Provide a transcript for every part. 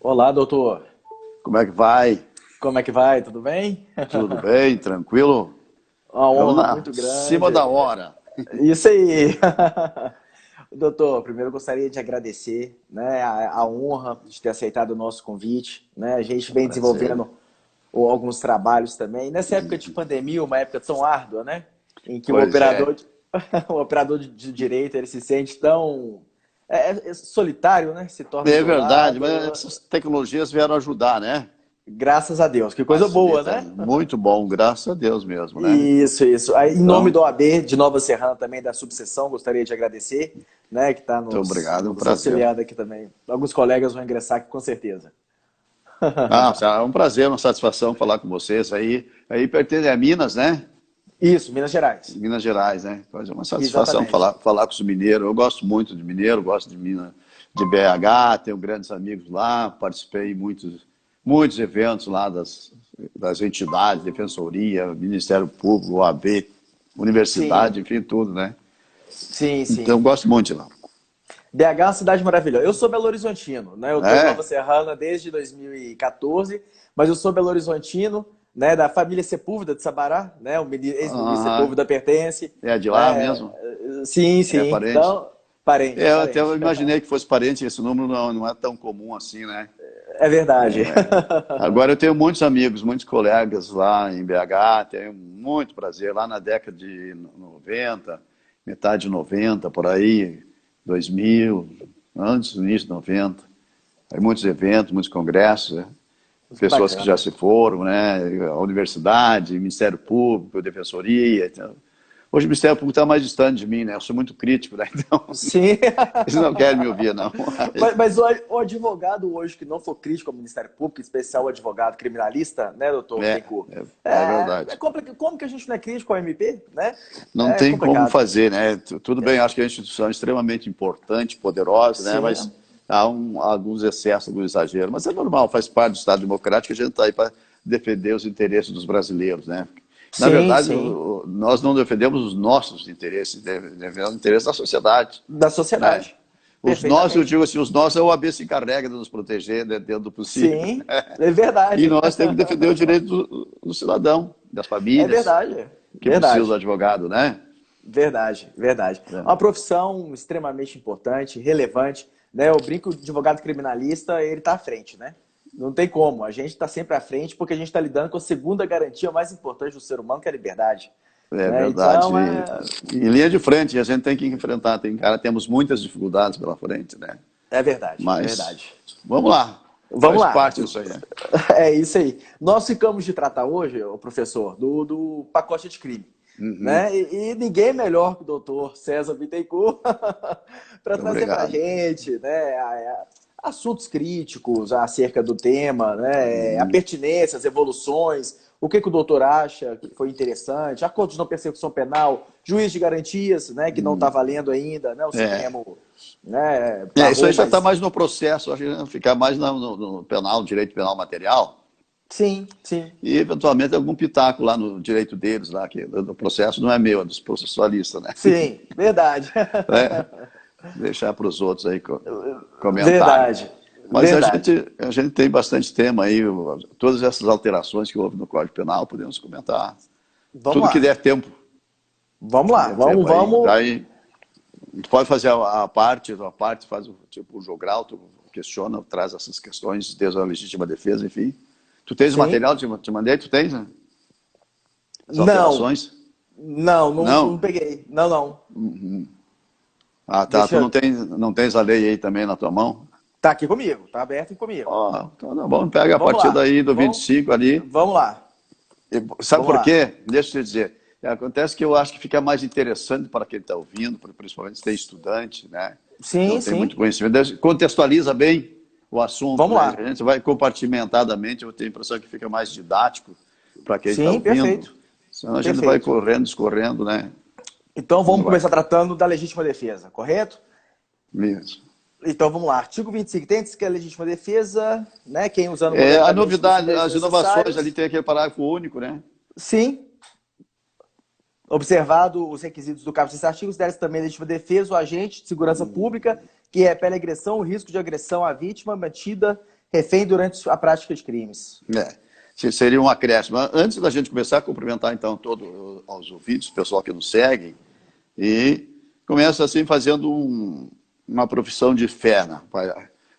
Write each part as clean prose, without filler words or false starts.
Olá, doutor. Como é que vai? Como é que vai? Tudo bem? Tudo bem? Tranquilo? Uma Estamos honra na muito cima grande. da hora. Isso aí. Doutor, primeiro eu gostaria de agradecer, né, a honra de ter aceitado o nosso convite, né? A gente É um vem prazer. desenvolvendo alguns trabalhos também. Nessa época de pandemia, uma época tão árdua, né? Em que o Pois é. operador, o operador de direito, ele se sente tão solitário, né? Se torna É verdade, isolado. mas essas tecnologias vieram ajudar, né? Graças a Deus. Que coisa boa, Facilita. né? Muito bom, graças a Deus mesmo, né? Isso, isso. Aí, em nome Então, do OAB de Nova Serrana, também da subseção, gostaria de agradecer, né, que está muito obrigado, é um nos prazer. auxiliando aqui também. Alguns colegas vão ingressar aqui com certeza. Ah, é um prazer, uma satisfação falar com vocês aí. Aí pertence a Minas, né? Isso, Minas Gerais. Minas Gerais, né? Pois é uma satisfação Exatamente. falar com os mineiros. Eu gosto muito de mineiro, gosto de Minas, de BH, tenho grandes amigos lá, participei em muitos eventos lá das entidades, Defensoria, Ministério Público, OAB, Sim, Universidade, enfim, tudo, né? sim, Então, sim. eu gosto muito de lá. BH é uma cidade maravilhosa. Eu sou belo-horizontino, né? Eu estou em Nova É? Serrana desde 2014, mas eu sou belo-horizontino, né? Da família Sepúlveda de Sabará, né? O ex-ministro Ah, Sepúlveda pertence, é de lá né? mesmo? Sim, É sim. parente? Então, parente, É, eu até parente. imaginei que fosse parente, esse número não é tão comum assim, né? É verdade. Agora eu tenho muitos amigos, muitos colegas lá em BH, tenho muito prazer. Lá na década de 90, metade de 90, por aí, 2000, antes do início de 90. Aí muitos eventos, muitos congressos, né? Que Pessoas que já bacana. se foram, né? A universidade, Ministério Público, Defensoria. Então, hoje o Ministério Público está mais distante de mim, né? Eu sou muito crítico, né? Então Sim. eles não querem me ouvir, não. Mas o advogado hoje que não for crítico ao Ministério Público, em especial o advogado criminalista, né, doutor É, Bittencourt? é verdade. Complicado. Como que a gente não é crítico ao MP, né? Não É tem como complicado. fazer, né? Tudo bem, acho que é uma instituição extremamente importante, poderosa, né? Mas Sim, há alguns excessos, alguns exageros. Mas é normal, faz parte do Estado Democrático, a gente está aí para defender os interesses dos brasileiros, né? Na sim, verdade, sim. nós não defendemos os nossos interesses, defendemos os interesses da sociedade, Da né? sociedade. Os nossos, eu Perfeitamente. digo assim, os nossos é o AB se encarrega de nos proteger, né, dentro do possível. Sim, é E verdade. nós temos que defender o direito do cidadão, das É famílias verdade. que precisam do Verdade. advogado, né? Verdade, verdade. Uma profissão extremamente importante, relevante, né? Eu brinco, o advogado criminalista, ele está à frente, né? Não tem como. A gente está sempre à frente porque a gente está lidando com a segunda garantia mais importante do ser humano, que é a liberdade. É Né? verdade. Então, Em linha de frente, a gente tem que enfrentar. Temos muitas dificuldades pela frente, né? é verdade, é Mas verdade. vamos lá. Vamos Faz lá. parte disso aí, né? É isso aí. Nós ficamos de tratar hoje, ô professor, do pacote de crime. Uhum. Né? E ninguém melhor que o doutor César Bittencourt para trazer para a Obrigado. gente, né, assuntos críticos acerca do tema, né, a pertinência, as evoluções, o que o doutor acha que foi interessante, acordos de não persecução penal, juiz de garantias, né, que não está valendo ainda, né, o É. Supremo, né, Isso aí barrou, já está mas mais no processo, acho que ficar mais no penal, no direito penal material, sim, sim, e eventualmente algum pitaco lá no direito deles, lá, que o processo não é meu, é dos processualistas, né? sim, verdade, É, deixar para os outros aí comentarem. verdade, Mas verdade. a gente tem bastante tema aí, todas essas alterações que houve no Código Penal, podemos comentar. Vamos Tudo que lá, der tempo, vamos que lá, der tempo aí. vamos. Daí, tu pode fazer a parte faz tipo o jogral, tu questiona, traz essas questões desde a legítima defesa, enfim. Tu tens o Sim. material, te mandei, tu tens, né? As Não, alterações? não Não? peguei. Não, não. Ah, tá, tu Deixa. não tens a lei aí também na tua mão? Tá aqui comigo, tá aberto aqui comigo. Ó, então tá bom, pega a Vamos partir lá. daí do 25 ali. Vamos lá. Sabe Vamos por lá. quê? Deixa eu te dizer. Acontece que eu acho que fica mais interessante para quem está ouvindo, principalmente se tem estudante, né? Não Sim, tem muito sim. conhecimento. Contextualiza bem o assunto, Vamos né? lá. A gente vai compartimentadamente, eu tenho a impressão que fica mais didático para quem está Sim, ouvindo. perfeito. Senão a gente vai Perfeito. correndo, escorrendo, né? Então Não vamos vai. começar tratando da legítima defesa, correto? Isso. Então vamos lá. Artigo 25. Tem-se que a legítima defesa, né? Quem usando É, a moderadamente dos novidade, meios as inovações ali necessários. tem aquele parágrafo único, né? Sim. Observado os requisitos do caput desses artigos, deve-se também a legítima defesa, o agente de segurança pública que repele a agressão, o risco de agressão à vítima mantida refém durante a prática de crimes. Seria um acréscimo. Antes da gente começar, cumprimentar então todos os ouvintes, o pessoal que nos segue, e começa assim fazendo uma profissão de fé, né?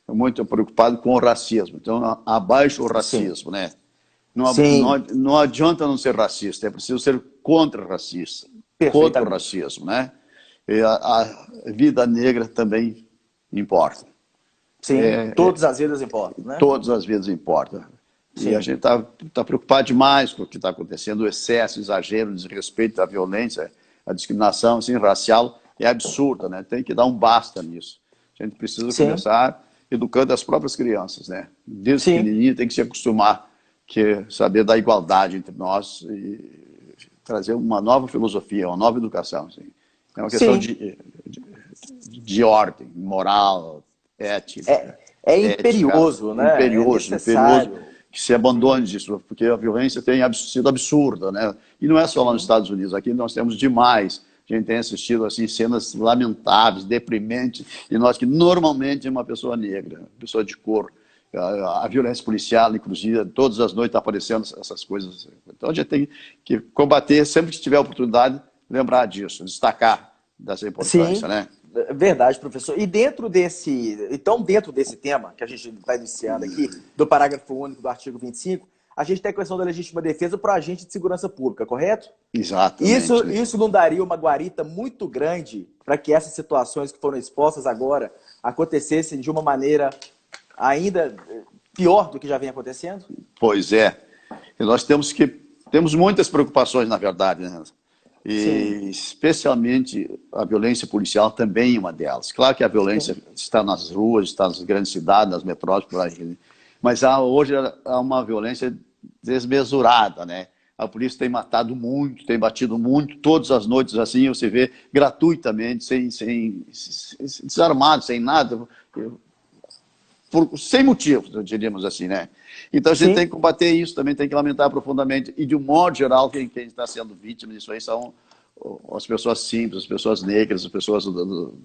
Muito preocupado com o racismo. Então, abaixo o racismo, né? Não adianta não ser racista, é preciso ser contra-racista, contra o racismo, né? E a vida negra também importa. Sim, todas as vidas importam, né? Todas as vidas importam. Sim. E a gente tá preocupado demais com o que está acontecendo, o excesso, o exagero, o desrespeito, a violência, a discriminação assim, racial é absurda, né? Tem que dar um basta nisso. A gente precisa começar educando as próprias crianças, né? Desde pequenininho tem que se acostumar, saber da igualdade entre nós e trazer uma nova filosofia, uma nova educação. Assim. É uma questão de ordem, moral, ética. É imperioso, né? Imperioso, que se abandone disso, porque a violência tem sido absurda, né? E não é só lá nos Estados Unidos, aqui nós temos demais. A gente tem assistido assim, cenas lamentáveis, deprimentes, e nós que normalmente é uma pessoa negra, uma pessoa de cor. A violência policial, inclusive, todas as noites está aparecendo essas coisas. Então a gente tem que combater, sempre que tiver oportunidade, lembrar disso, destacar dessa importância, né? Verdade, professor. E dentro desse tema que a gente está iniciando aqui, do parágrafo único do artigo 25, a gente tem a questão da legítima defesa para o agente de segurança pública, correto? Exatamente. Isso não daria uma guarita muito grande para que essas situações que foram expostas agora acontecessem de uma maneira ainda pior do que já vem acontecendo? Pois é. E nós temos muitas preocupações, na verdade, né? E especialmente a violência policial também é uma delas. Claro que a violência está nas ruas, está nas grandes cidades, nas metrópoles, por aí. Mas hoje há uma violência desmesurada, né? A polícia tem matado muito, tem batido muito, todas as noites assim, você vê gratuitamente, desarmado, sem nada, sem motivo, diríamos assim, né? Então a gente tem que combater isso, também tem que lamentar profundamente. E de um modo geral, quem está sendo vítima disso aí são as pessoas simples, as pessoas negras, as pessoas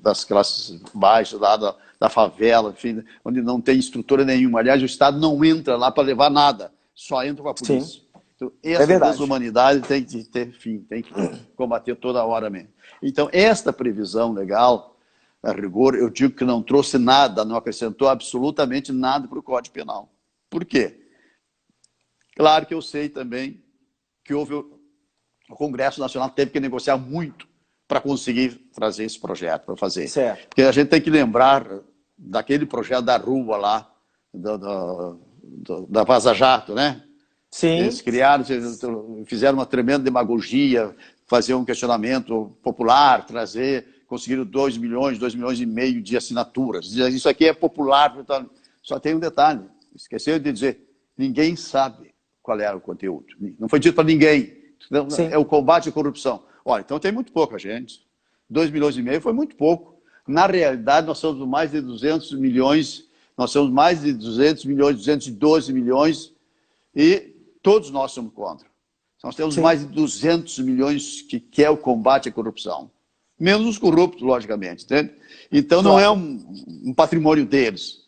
das classes baixas, lá da favela, enfim, onde não tem estrutura nenhuma. Aliás, o Estado não entra lá para levar nada, só entra com a polícia. Então, essa desumanidade tem que ter fim, tem que combater toda hora mesmo. Então, esta previsão legal, a rigor, eu digo que não trouxe nada, não acrescentou absolutamente nada para o Código Penal. Por quê? Claro que eu sei também que o Congresso Nacional teve que negociar muito para conseguir trazer esse projeto, para fazer. Certo. Porque a gente tem que lembrar daquele projeto da rua lá, da Vaza Jato, né? Sim. Eles criaram, fizeram uma tremenda demagogia, fazer um questionamento popular, conseguiram 2 milhões e meio de assinaturas. Isso aqui é popular, só tem um detalhe. Esqueceu de dizer, ninguém sabe qual era o conteúdo. Não foi dito para ninguém. Então, é o combate à corrupção. Olha, então tem muito pouca gente. 2 milhões e meio foi muito pouco. Na realidade, nós somos mais de 200 milhões, 212 milhões, e todos nós somos contra. Nós temos mais de 200 milhões que quer o combate à corrupção. Menos os corruptos, logicamente. Entende? Então não é um patrimônio deles.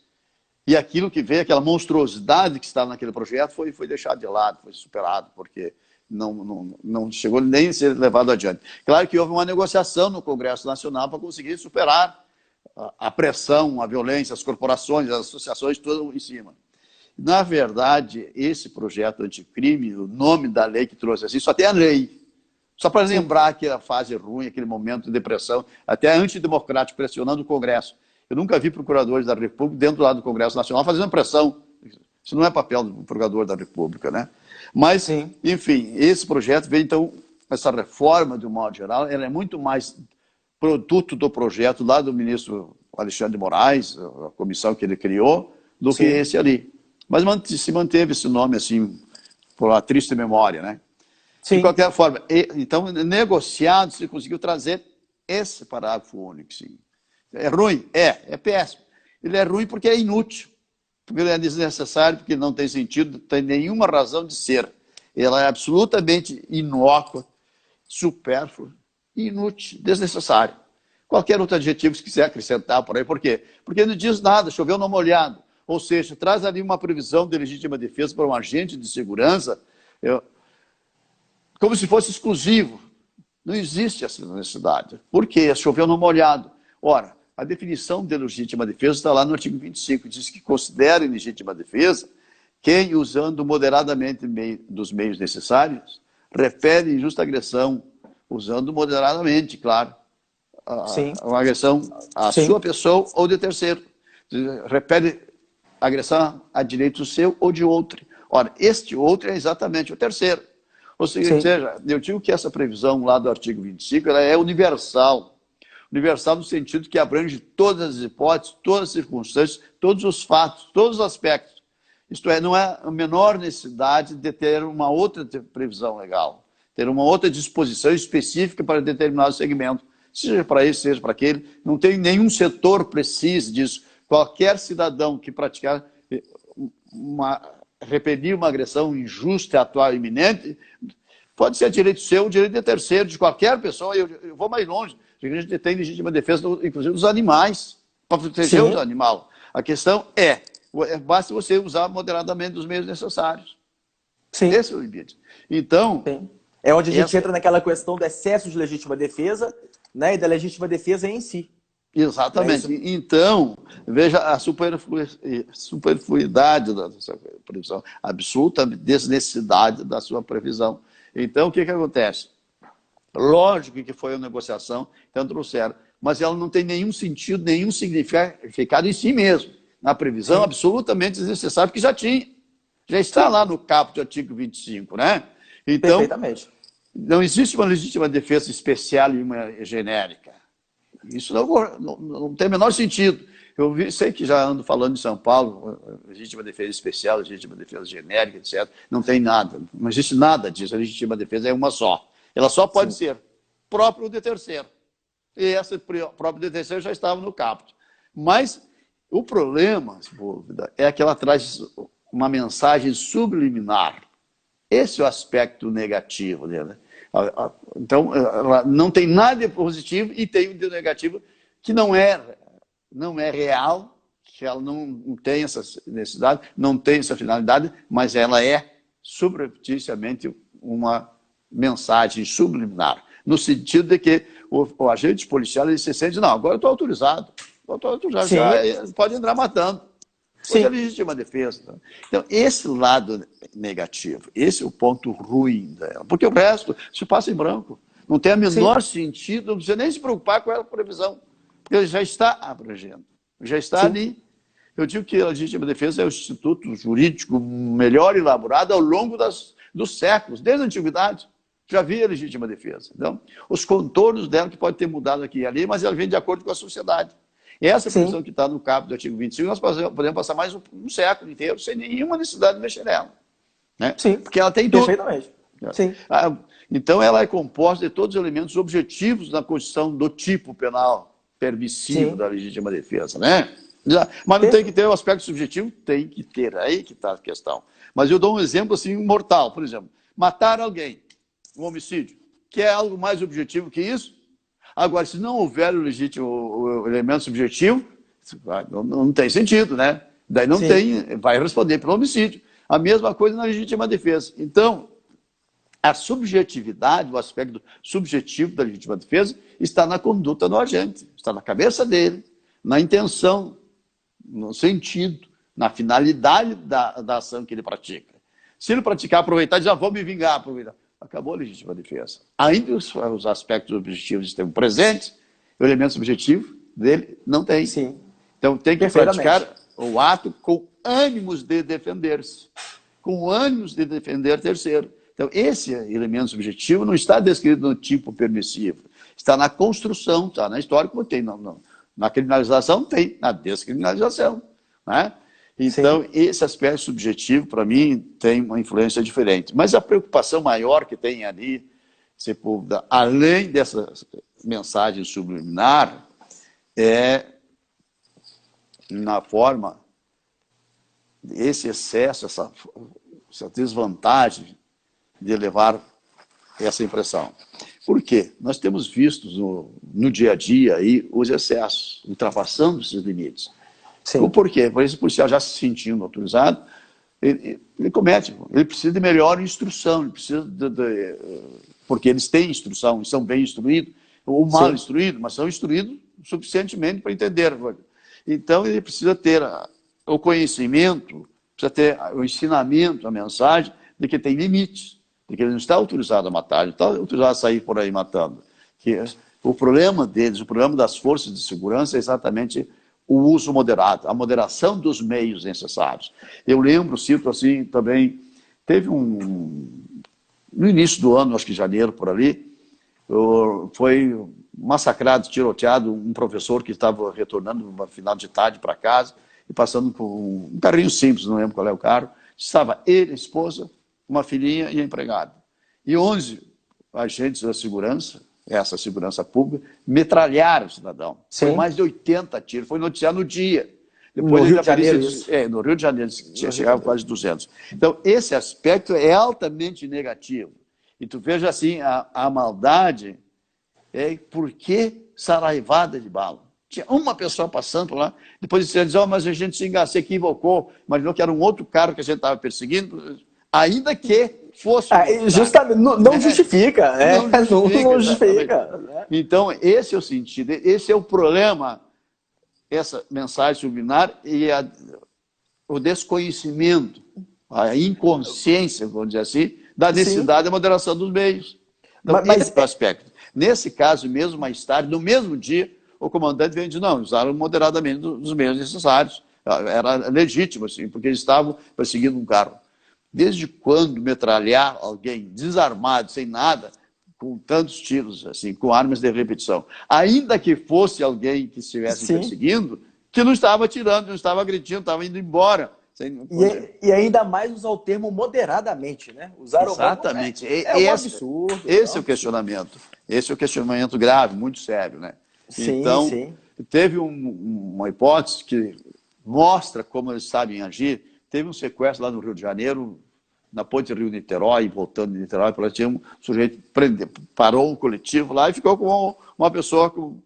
E aquilo que veio, aquela monstruosidade que estava naquele projeto, foi deixado de lado, foi superado, porque não chegou nem a ser levado adiante. Claro que houve uma negociação no Congresso Nacional para conseguir superar a pressão, a violência, as corporações, as associações, tudo em cima. Na verdade, esse projeto anticrime, o nome da lei que trouxe assim, só tem a lei. Só para lembrar que a fase ruim, aquele momento de depressão, até antidemocrático, pressionando o Congresso. Eu nunca vi procuradores da República dentro lá do Congresso Nacional fazendo pressão. Isso não é papel do procurador da República, né? Mas, enfim, esse projeto veio, então, essa reforma, de um modo geral, ela é muito mais produto do projeto lá do ministro Alexandre de Moraes, a comissão que ele criou, do que esse ali. Mas se manteve esse nome, assim, por uma triste memória, né? De qualquer forma, então, negociado, se conseguiu trazer esse parágrafo único, sim. É ruim? É péssimo. Ele é ruim porque é inútil, porque ele é desnecessário, porque não tem sentido, não tem nenhuma razão de ser. Ela é absolutamente inócua, supérflua, inútil, desnecessário. Qualquer outro adjetivo que quiser acrescentar por aí. Por quê? Porque não diz nada, choveu no molhado. Ou seja, traz ali uma previsão de legítima defesa para um agente de segurança, como se fosse exclusivo. Não existe essa necessidade. Por quê? Choveu no molhado. Ora, a definição de legítima defesa está lá no artigo 25, diz que considera legítima defesa quem, usando moderadamente dos meios necessários, refere injusta agressão, usando moderadamente, claro, uma agressão à sua pessoa ou de terceiro. Refere agressão a direito seu ou de outro. Ora, este outro é exatamente o terceiro. Ou seja, eu digo que essa previsão lá do artigo 25 ela é universal. Universal no sentido que abrange todas as hipóteses, todas as circunstâncias, todos os fatos, todos os aspectos. Isto é, não é a menor necessidade de ter uma outra previsão legal, ter uma outra disposição específica para determinado segmento, seja para esse, seja para aquele. Não tem nenhum setor preciso disso. Qualquer cidadão que praticar repelir uma agressão injusta, atual, iminente, pode ser direito seu, direito de terceiro, de qualquer pessoa. Eu vou mais longe. A gente tem legítima defesa, inclusive, dos animais, para proteger os animais. A questão basta você usar moderadamente os meios necessários. Esse é o limite. Então... É onde a gente entra naquela questão do excesso de legítima defesa, né, e da legítima defesa em si. Exatamente. Então, veja a superfluidade da sua previsão, a absoluta desnecessidade da sua previsão. Então, o que acontece? Lógico que foi uma negociação, então trouxeram, mas ela não tem nenhum sentido, nenhum significado em si mesmo. Na previsão absolutamente desnecessária, porque já está lá no caput do artigo 25, né? Então, perfeitamente. Não existe uma legítima defesa especial e uma genérica. Isso não tem o menor sentido. Sei que já ando falando em São Paulo, legítima defesa especial, legítima defesa genérica, etc. Não tem nada. Não existe nada disso. A legítima defesa é uma só. Ela só pode ser própria ou de terceiro. E essa própria de terceiro já estava no caput. Mas o problema, é que ela traz uma mensagem subliminar. Esse é o aspecto negativo dela. Então, ela não tem nada de positivo e tem um de negativo que não é real, que ela não tem essa necessidade, não tem essa finalidade, mas ela é subrepticiamente uma mensagem subliminar, no sentido de que o agente policial ele se sente, não, agora eu estou autorizado, já pode entrar matando. É legítima defesa. Então, esse lado negativo, esse é o ponto ruim dela. Porque o resto se passa em branco. Não tem o menor sentido, não precisa nem se preocupar com a previsão. Porque ele já está abrangendo, já está ali. Eu digo que a legítima defesa é o instituto jurídico melhor elaborado ao longo dos séculos, desde a antiguidade. Já havia legítima defesa. Então, os contornos dela que pode ter mudado aqui e ali, mas ela vem de acordo com a sociedade. Essa previsão que está no caput do artigo 25, nós podemos passar mais um século inteiro sem nenhuma necessidade de mexer nela. Né? Porque ela tem tudo. Perfeitamente. Então, ela é composta de todos os elementos objetivos na constituição do tipo penal permissivo da legítima defesa. Né? Mas não tem que ter o aspecto subjetivo? Tem que ter. Aí que está a questão. Mas eu dou um exemplo assim, mortal. Por exemplo, matar alguém, um homicídio, que é algo mais objetivo que isso? Agora, se não houver o elemento subjetivo, não tem sentido, né? Daí não tem, vai responder pelo homicídio. A mesma coisa na legítima defesa. Então, a subjetividade, o aspecto subjetivo da legítima defesa, está na conduta do agente, está na cabeça dele, na intenção, no sentido, na finalidade da ação que ele pratica. Se ele praticar, aproveitar, já vou me vingar, aproveitar. Acabou a legítima defesa. Ainda os aspectos objetivos estão presentes, o elemento subjetivo dele não tem. Então tem que praticar o ato com ânimos de defender-se, com ânimos de defender terceiro. Então esse elemento subjetivo não está descrito no tipo permissivo, está na construção, está na história, como tem na criminalização, tem na descriminalização. Né? Então, esse aspecto subjetivo, para mim, tem uma influência diferente. Mas a preocupação maior que tem ali, Sepúlveda, além dessa mensagem subliminar, é na forma, esse excesso, essa desvantagem de levar essa impressão. Por quê? Nós temos visto no dia a dia aí, os excessos, ultrapassando esses limites. Sim. Por quê? Por esse policial já se sentindo autorizado, ele comete, ele precisa de melhor instrução, ele precisa porque eles têm instrução, são bem instruídos, ou mal Sim. instruídos, mas são instruídos suficientemente para entender. Então ele precisa ter o conhecimento, precisa ter o ensinamento, a mensagem de que tem limites, de que ele não está autorizado a matar, ele está autorizado a sair por aí matando. Que o problema deles, o problema das forças de segurança é exatamente o uso moderado, a moderação dos meios necessários. Eu lembro, cito assim também, teve no início do ano, acho que em janeiro, por ali, foi massacrado, tiroteado, um professor que estava retornando no final de tarde para casa e passando com um carrinho simples, não lembro qual é o carro, estava ele, a esposa, uma filhinha e a empregada. E 11 agentes da segurança, essa segurança pública, metralharam o cidadão. Sim. Foi mais de 80 tiros, foi noticiado no dia. Depois no Rio de Janeiro, isso. No Rio de Janeiro, chegava quase 200. Então, esse aspecto é altamente negativo. E tu veja assim, a maldade é porque saraivada de bala. Tinha uma pessoa passando por lá, depois você diz, mas a gente se equivocou, imaginou que era um outro carro que a gente estava perseguindo, ainda que fosse... justamente, não justifica. Não justifica. Então, esse é o sentido, esse é o problema, essa mensagem subliminar e o desconhecimento, a inconsciência, vamos dizer assim, da necessidade da moderação dos meios. Então, esse é o aspecto. Nesse caso, mesmo mais tarde, no mesmo dia, o comandante veio e disse, não, usaram moderadamente os meios necessários. Era legítimo, assim, porque eles estavam perseguindo um carro. Desde quando metralhar alguém desarmado, sem nada, com tantos tiros, assim, com armas de repetição, ainda que fosse alguém que estivesse perseguindo, que não estava atirando, não estava agredindo, estava indo embora. E ainda mais usar o termo moderadamente, né? Usar exatamente. Um absurdo. Esse é o questionamento. Esse é o questionamento grave, muito sério, né? Sim, então, sim. Teve uma hipótese que mostra como eles sabem agir. Teve um sequestro lá no Rio de Janeiro, na ponte Rio-Niterói, voltando de Niterói, tinha um sujeito parou um coletivo lá e ficou com uma pessoa com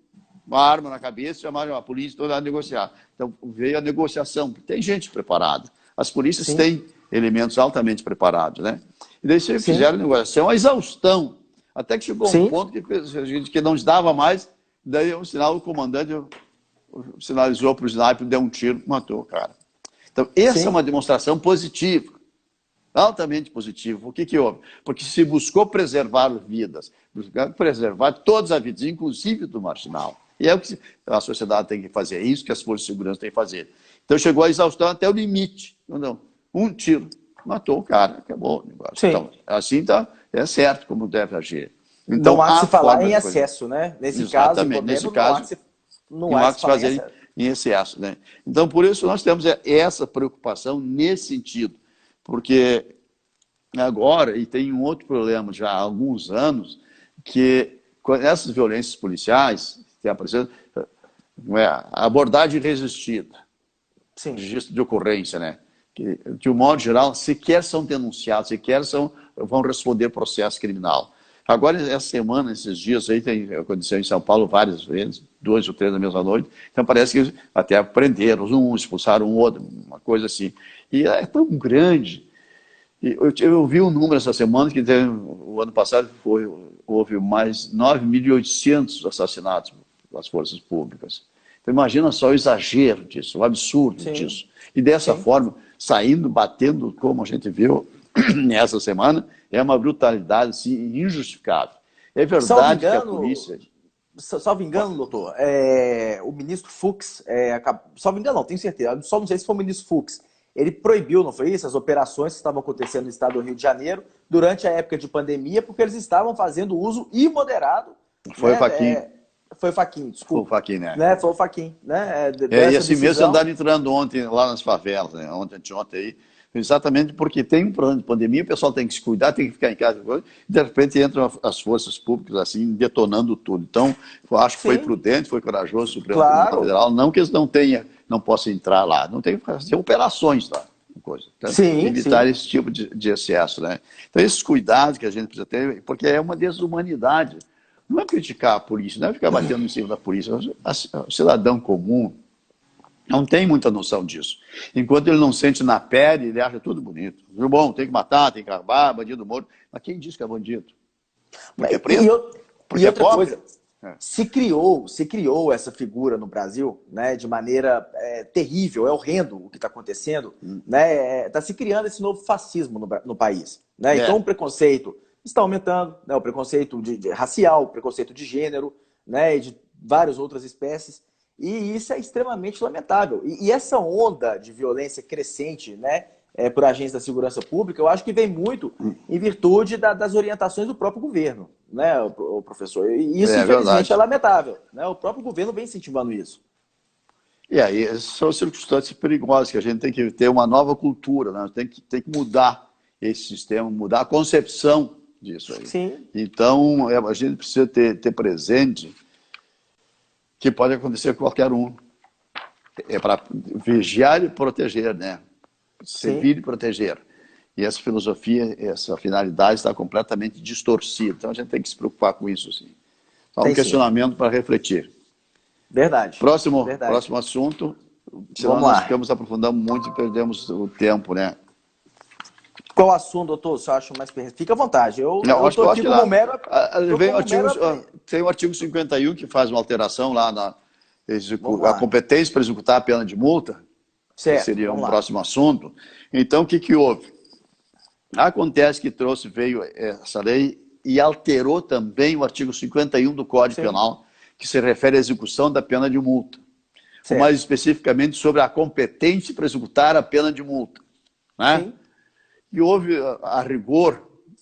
uma arma na cabeça, chamaram a polícia toda a negociar. Então veio a negociação, tem gente preparada. As polícias têm elementos altamente preparados, né? E daí fizeram a negociação, a exaustão, até que chegou um ponto que não dava mais, daí o comandante sinalizou para o sniper, deu um tiro, matou o cara. Então essa é uma demonstração positiva, altamente positivo. O que houve? Porque se buscou preservar vidas, preservar todas as vidas, inclusive do marginal. E é o que a sociedade tem que fazer, é isso que as forças de segurança têm que fazer. Então chegou a exaustão até o limite. Não, um tiro, matou o cara, acabou o negócio. Então, assim é certo como deve agir. Então, não há que se falar em excesso, né? Nesse caso, não há que se fazer em excesso, né? Então, por isso, nós temos essa preocupação nesse sentido. Porque agora, e tem um outro problema já há alguns anos, que com essas violências policiais, tem aparecido, a abordagem resistida, registro de ocorrência, né? Que, de um modo geral, sequer são denunciados, vão responder processo criminal. Agora, essa semana, esses dias aí, aconteceu em São Paulo várias vezes, 2 ou 3 na mesma noite, então parece que até prenderam um, expulsaram o outro, uma coisa assim. E é tão grande. Eu vi um número essa semana que o ano passado houve mais 9.800 assassinatos pelas forças públicas. Então imagina só o exagero disso, o absurdo disso. E dessa forma, saindo, batendo, como a gente viu nessa semana, é uma brutalidade assim, injustificável. É verdade que a polícia... Salvo engano, doutor, o ministro Fux, salvo engano não, tenho certeza, só não sei se foi o ministro Fux, ele proibiu, não foi isso, as operações que estavam acontecendo no estado do Rio de Janeiro durante a época de pandemia, porque eles estavam fazendo uso imoderado. Foi o Fachin. Foi o Fachin, desculpa. Foi o Fachin, né? Foi o Fachin, né? E assim mesmo andaram entrando ontem lá nas favelas, né? Ontem aí, exatamente porque tem um problema de pandemia, o pessoal tem que se cuidar, tem que ficar em casa, e de repente entram as forças públicas assim, detonando tudo. Então, eu acho que foi prudente, foi corajoso o Supremo Tribunal Federal, não que eles não possam entrar lá, não tem que fazer operações lá, evitar esse tipo de excesso, né? Então, esses cuidados que a gente precisa ter, porque é uma desumanidade. Não é criticar a polícia, não é ficar batendo em cima da polícia. O cidadão comum, Não tem muita noção disso. Enquanto ele não sente na pele, ele acha tudo bonito. Viu? Bom, tem que matar, tem que acabar, bandido morto. Mas quem diz que é bandido? Porque é preto? Porque e é outra pobre? coisa, se criou essa figura no Brasil, né, de maneira terrível, é horrendo o que está acontecendo, né, está se criando esse novo fascismo no país, né, então o preconceito está aumentando, né, o preconceito racial, o preconceito de gênero, né, e de várias outras espécies, e isso é extremamente lamentável. E essa onda de violência crescente, né, por agentes da segurança pública, eu acho que vem muito em virtude das orientações do próprio governo, né, o professor? E isso, infelizmente, verdade. é lamentável, né? O próprio governo vem incentivando isso. E aí são circunstâncias perigosas, que a gente tem que ter uma nova cultura, né? Tem que mudar esse sistema, mudar a concepção disso aí. Sim. Então, a gente precisa ter presente que pode acontecer com qualquer um. É para vigiar e proteger, né? Servir e proteger. E essa filosofia, essa finalidade está completamente distorcida. Então a gente tem que se preocupar com isso, sim. Só um questionamento para refletir. Verdade. Próximo assunto. Senão nós ficamos aprofundando muito e perdemos o tempo, né? Qual assunto, doutor, você acha mais perfeito? Fica à vontade. Eu estou aqui como mero... Tem o artigo 51 que faz uma alteração lá na a competência para executar a pena de multa. Certo, que seria um próximo assunto. Então, o que houve? Acontece que veio essa lei e alterou também o artigo 51 do Código Penal, que se refere à execução da pena de multa. Ou mais especificamente sobre a competência para executar a pena de multa. Né? Sim. E houve, a rigor,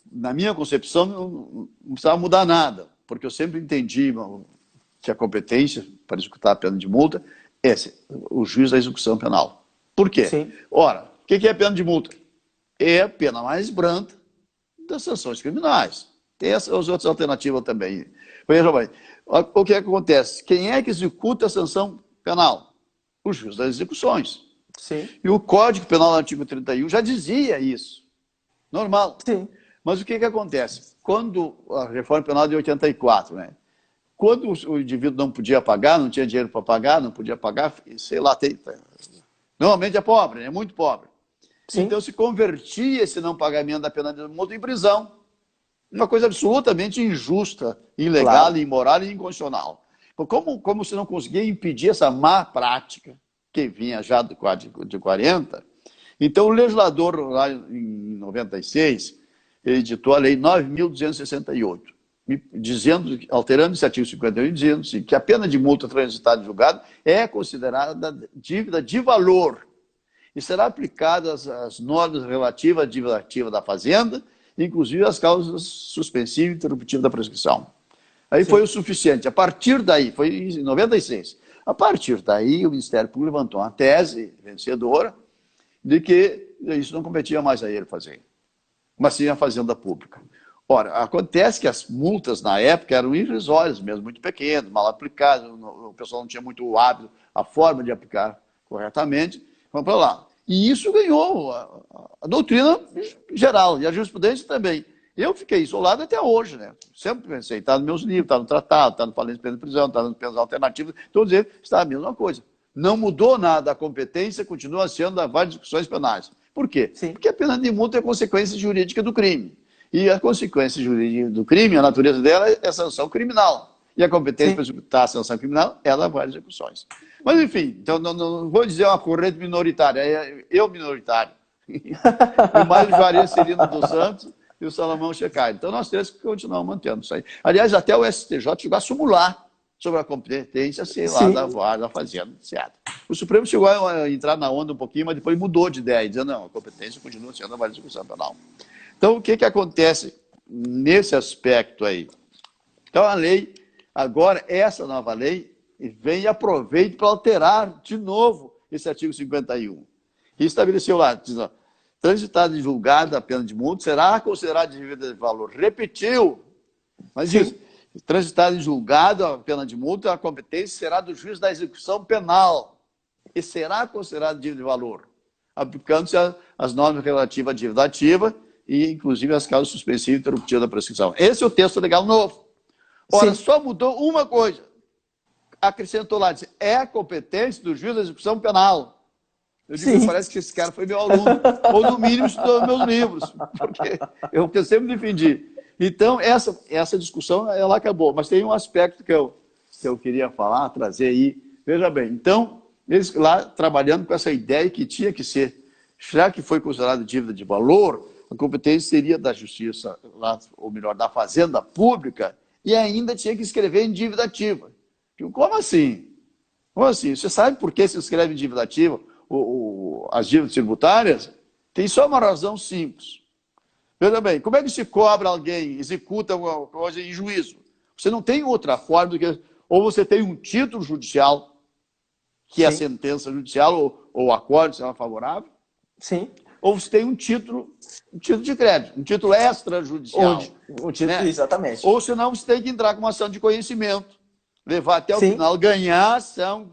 na minha concepção, não precisava mudar nada, porque eu sempre entendi que a competência para executar a pena de multa é o juiz da execução penal. Por quê? Sim. Ora, o que é pena de multa? É a pena mais branda das sanções criminais. Tem as outras alternativas também. Veja bem, o que acontece? Quem é que executa a sanção penal? O juiz das execuções. Sim. E o Código Penal, no artigo 31, já dizia isso. Normal. Sim. Mas o que acontece? Quando a reforma penal de 84, né? Quando o indivíduo não podia pagar, não tinha dinheiro para pagar, não podia pagar, sei lá, normalmente é pobre, é muito pobre. Sim. Então se convertia esse não pagamento da pena de multa em prisão. Uma coisa absolutamente injusta, ilegal, imoral e inconstitucional. Como se não conseguia impedir essa má prática que vinha já do Código de 40, então o legislador, lá em 96, ele editou a Lei 9.268, alterando esse artigo 51, dizendo assim, que a pena de multa transitada em julgado é considerada dívida de valor e será aplicada as normas relativas à dívida ativa da Fazenda, inclusive as causas suspensivas e interruptivas da prescrição. Aí foi o suficiente. A partir daí, foi em 96, a partir daí o Ministério Público levantou uma tese vencedora de que isso não competia mais a ele fazer, mas sim a Fazenda Pública. Ora, acontece que as multas na época eram irrisórias mesmo, muito pequenas, mal aplicadas, o pessoal não tinha muito o hábito, a forma de aplicar corretamente, vamos para lá. E isso ganhou a doutrina geral e a jurisprudência também. Eu fiquei isolado até hoje, né? Sempre pensei, está nos meus livros, está no tratado, está no falência de pena de prisão, está nas penas alternativas, todos eles está a mesma coisa. Não mudou nada, a competência continua sendo a várias discussões penais. Por quê? Sim. Porque a pena de multa é consequência jurídica do crime. E a consequência jurídica do crime, a natureza dela é a sanção criminal. E a competência para executar a sanção criminal é a várias execuções. Mas, enfim, então não vou dizer uma corrente minoritária, é eu minoritário. O Mário Juarez Cirino dos Santos e o Salomão Checai. Então nós temos que continuar mantendo isso aí. Aliás, até o STJ chegou a sumular sobre a competência, sei lá, da VAR, da Fazenda, etc. O Supremo chegou a entrar na onda um pouquinho, mas depois mudou de ideia, dizendo, não, a competência continua sendo a VAR de execução penal. Então, o que acontece nesse aspecto aí? Então, a lei, agora, essa nova lei, vem e aproveita para alterar de novo esse artigo 51. E estabeleceu lá, diz, ó, transitada e julgada a pena de multa será considerada dívida de valor. Repetiu, mas diz, transitada e julgada a pena de multa, a competência será do juiz da execução penal e será considerada dívida de valor, aplicando-se as normas relativas à dívida ativa e, inclusive, as causas suspensivas e interruptivas da prescrição. Esse é o texto legal novo. Ora, só mudou uma coisa. acrescentou lá, disse, é competência do juiz da execução penal. Eu digo, parece que esse cara foi meu aluno, ou no mínimo estudou meus livros, porque eu sempre defendi. Então, essa discussão, ela acabou. Mas tem um aspecto que eu queria falar, trazer aí. Veja bem, então, eles lá trabalhando com essa ideia que tinha que ser, já que foi considerado dívida de valor, a competência seria da justiça, lá, ou melhor, da fazenda pública, e ainda tinha que escrever em dívida ativa. Como assim? Como assim? Você sabe por que se escreve em dívida ativa as dívidas tributárias? Tem só uma razão simples. Veja bem, como é que se cobra alguém, executa alguma coisa em juízo? Você não tem outra forma do que... Ou você tem um título judicial, que é a sentença judicial, ou acórdão, se ela é favorável. Sim. Ou você tem um título de crédito, um título extrajudicial. Um título, né? Exatamente. Ou senão você tem que entrar com uma ação de conhecimento, levar até o final, ganhar a ação,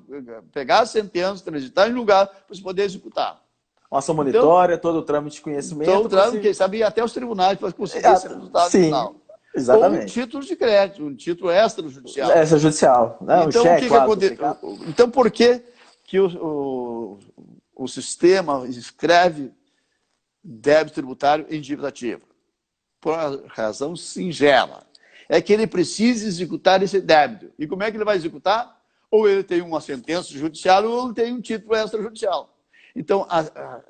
pegar a sentença, transitar em julgado, para você poder executar. Uma ação monitória, todo o trâmite de conhecimento. Todo o trâmite, quem sabe ir até os tribunais para conseguir esse resultado final. Exatamente. Ou um título de crédito, um título extrajudicial. Extrajudicial. Né? Então, cheque, então, por que o sistema escreve débito tributário em dívida ativa? Por uma razão singela. É que ele precisa executar esse débito. E como é que ele vai executar? Ou ele tem uma sentença judicial ou ele tem um título extrajudicial. Então,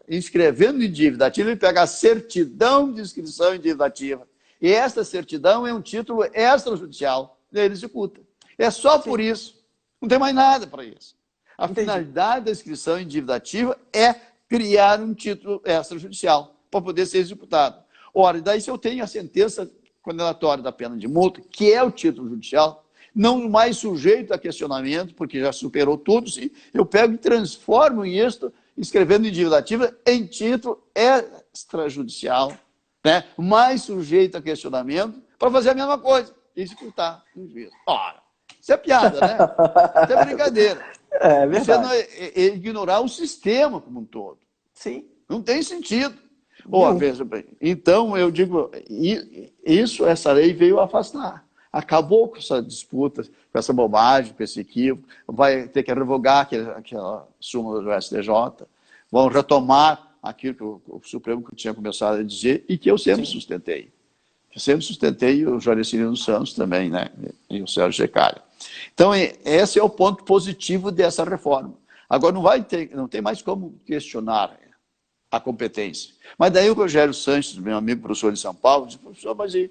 inscrevendo em dívida ativa, ele pega a certidão de inscrição em dívida ativa. E esta certidão é um título extrajudicial. E ele executa. É só por isso. Não tem mais nada para isso. A finalidade da inscrição em dívida ativa é criar um título extrajudicial para poder ser executado. Ora, daí se eu tenho a sentença condenatória da pena de multa, que é o título judicial, não mais sujeito a questionamento, porque já superou tudo, sim, eu pego e transformo isso, escrevendo em dívida ativa, em título extrajudicial, né? Mais sujeito a questionamento, para fazer a mesma coisa, executar no juízo. Ora, isso é piada, né? Isso é brincadeira. É verdade. Isso é ignorar o sistema como um todo. Sim. Não tem sentido. Veja bem, então eu digo, essa lei veio afastar. Acabou com essa disputa, com essa bobagem, com esse equívoco. Vai ter que revogar aquela súmula do STJ. Vão retomar aquilo que o Supremo tinha começado a dizer e que eu sempre sustentei. Eu sempre sustentei o Jairicínio dos Santos também, né? E o Sérgio Checalha. Então, esse é o ponto positivo dessa reforma. Agora, não tem mais como questionar a competência. Mas daí o Rogério Sanches, meu amigo professor de São Paulo, disse, professor, mas o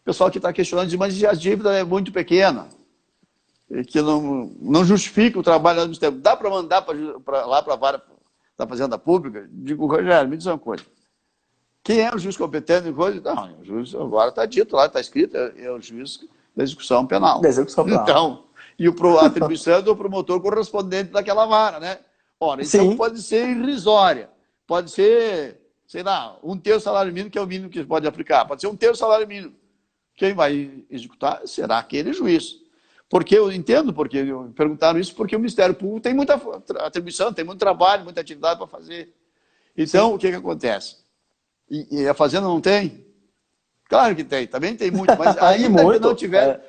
pessoal que está questionando diz, mas a dívida é muito pequena, que não justifica o trabalho do Ministério. Dá para mandar lá para a vara da Fazenda Pública? Digo, Rogério, me diz uma coisa. Quem é o juiz competente? Não, o juiz agora está dito lá, está escrito, é o juiz da execução penal. Da execução penal. Então, e a atribuição é do promotor correspondente daquela vara, né? Ora, então pode ser irrisória. Pode ser, sei lá, 1/3 salário mínimo, que é o mínimo que pode aplicar. Pode ser 1/3 salário mínimo. Quem vai executar será aquele juiz. Porque eu entendo, porque perguntaram isso, porque o Ministério Público tem muita atribuição, tem muito trabalho, muita atividade para fazer. Então, o que acontece? E a Fazenda não tem? Claro que tem, também tem muito, mas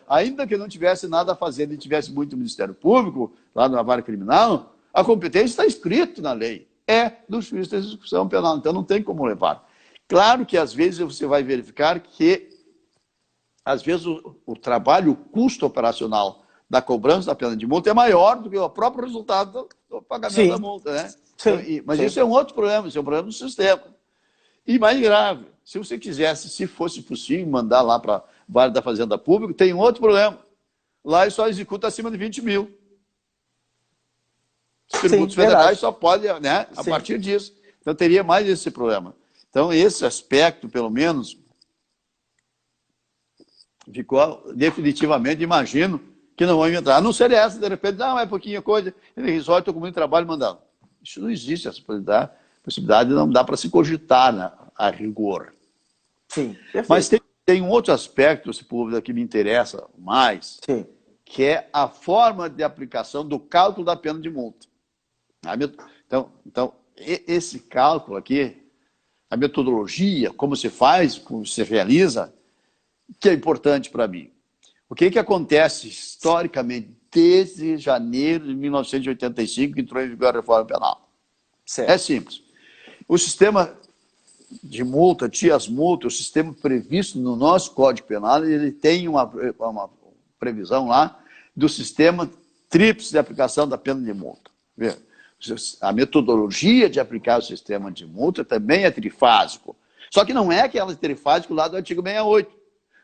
ainda que não tivesse nada a fazer e tivesse muito Ministério Público, lá na vara criminal, a competência está escrito na lei. É do juiz da execução penal, então não tem como levar. Claro que às vezes você vai verificar que às vezes o trabalho, o custo operacional da cobrança da pena de multa é maior do que o próprio resultado do pagamento da multa, né? Mas isso é um outro problema, isso é um problema do sistema. E mais grave, se você quisesse, se fosse possível, mandar lá para a vara da Fazenda Pública, tem um outro problema. Lá ele só executa acima de 20 mil. Os tributos federais só podem, né, a partir disso. Então, teria mais esse problema. Então, esse aspecto, pelo menos, ficou definitivamente, imagino, que não vão entrar. A não ser essa, de repente, não, é pouquinha coisa, ele resolve, estou com muito trabalho mandando. Isso não existe, essa possibilidade não dá para se cogitar, né, a rigor. Sim, perfeito. Mas tem um outro aspecto, esse público que me interessa mais, que é a forma de aplicação do cálculo da pena de multa. Então, esse cálculo aqui, a metodologia, como se faz, como se realiza, que é importante para mim. O que acontece historicamente, desde janeiro de 1985, que entrou em vigor a reforma penal. Certo. É simples. O sistema de multa, as multas, o sistema previsto no nosso Código Penal, ele tem uma previsão lá do sistema tríplice de aplicação da pena de multa. A metodologia de aplicar o sistema de multa também é trifásico. Só que não é aquela trifásico lá do artigo 68.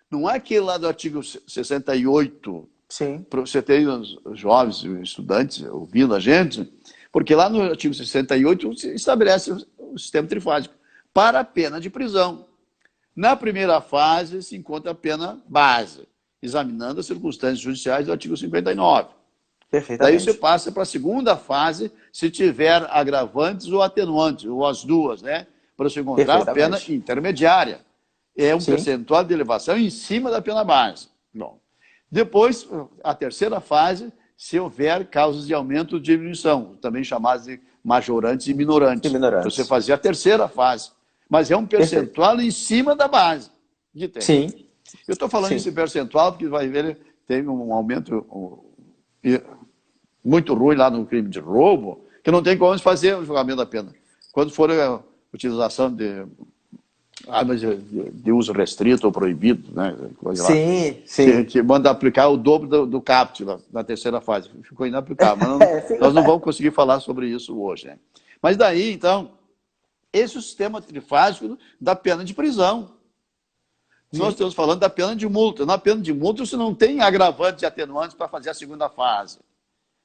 Não é aquele lá do artigo 68. Sim. Para você ter os jovens estudantes ouvindo a gente, porque lá no artigo 68 se estabelece o sistema trifásico para a pena de prisão. Na primeira fase se encontra a pena base, examinando as circunstâncias judiciais do artigo 59. Perfeitamente. Daí você passa para a segunda fase, se tiver agravantes ou atenuantes, ou as duas, né? Para você encontrar a pena intermediária. É um percentual de elevação em cima da pena base. Bom, depois, a terceira fase, se houver causas de aumento ou diminuição, também chamadas de majorantes e minorantes. Você fazia a terceira fase. Mas é um percentual em cima da base que tem. Sim. Eu estou falando esse percentual porque vai ver, teve um aumento muito ruim lá no crime de roubo, que não tem como fazer o julgamento da pena. Quando for a utilização de armas de uso restrito ou proibido, né? Coisa sim. Que manda aplicar o dobro do CAPT na terceira fase. Ficou inaplicável. Mas nós não vamos conseguir falar sobre isso hoje. Né? Mas daí, então, esse é o sistema trifásico da pena de prisão. Sim. Nós estamos falando da pena de multa. Na pena de multa, você não tem agravantes e atenuantes para fazer a segunda fase,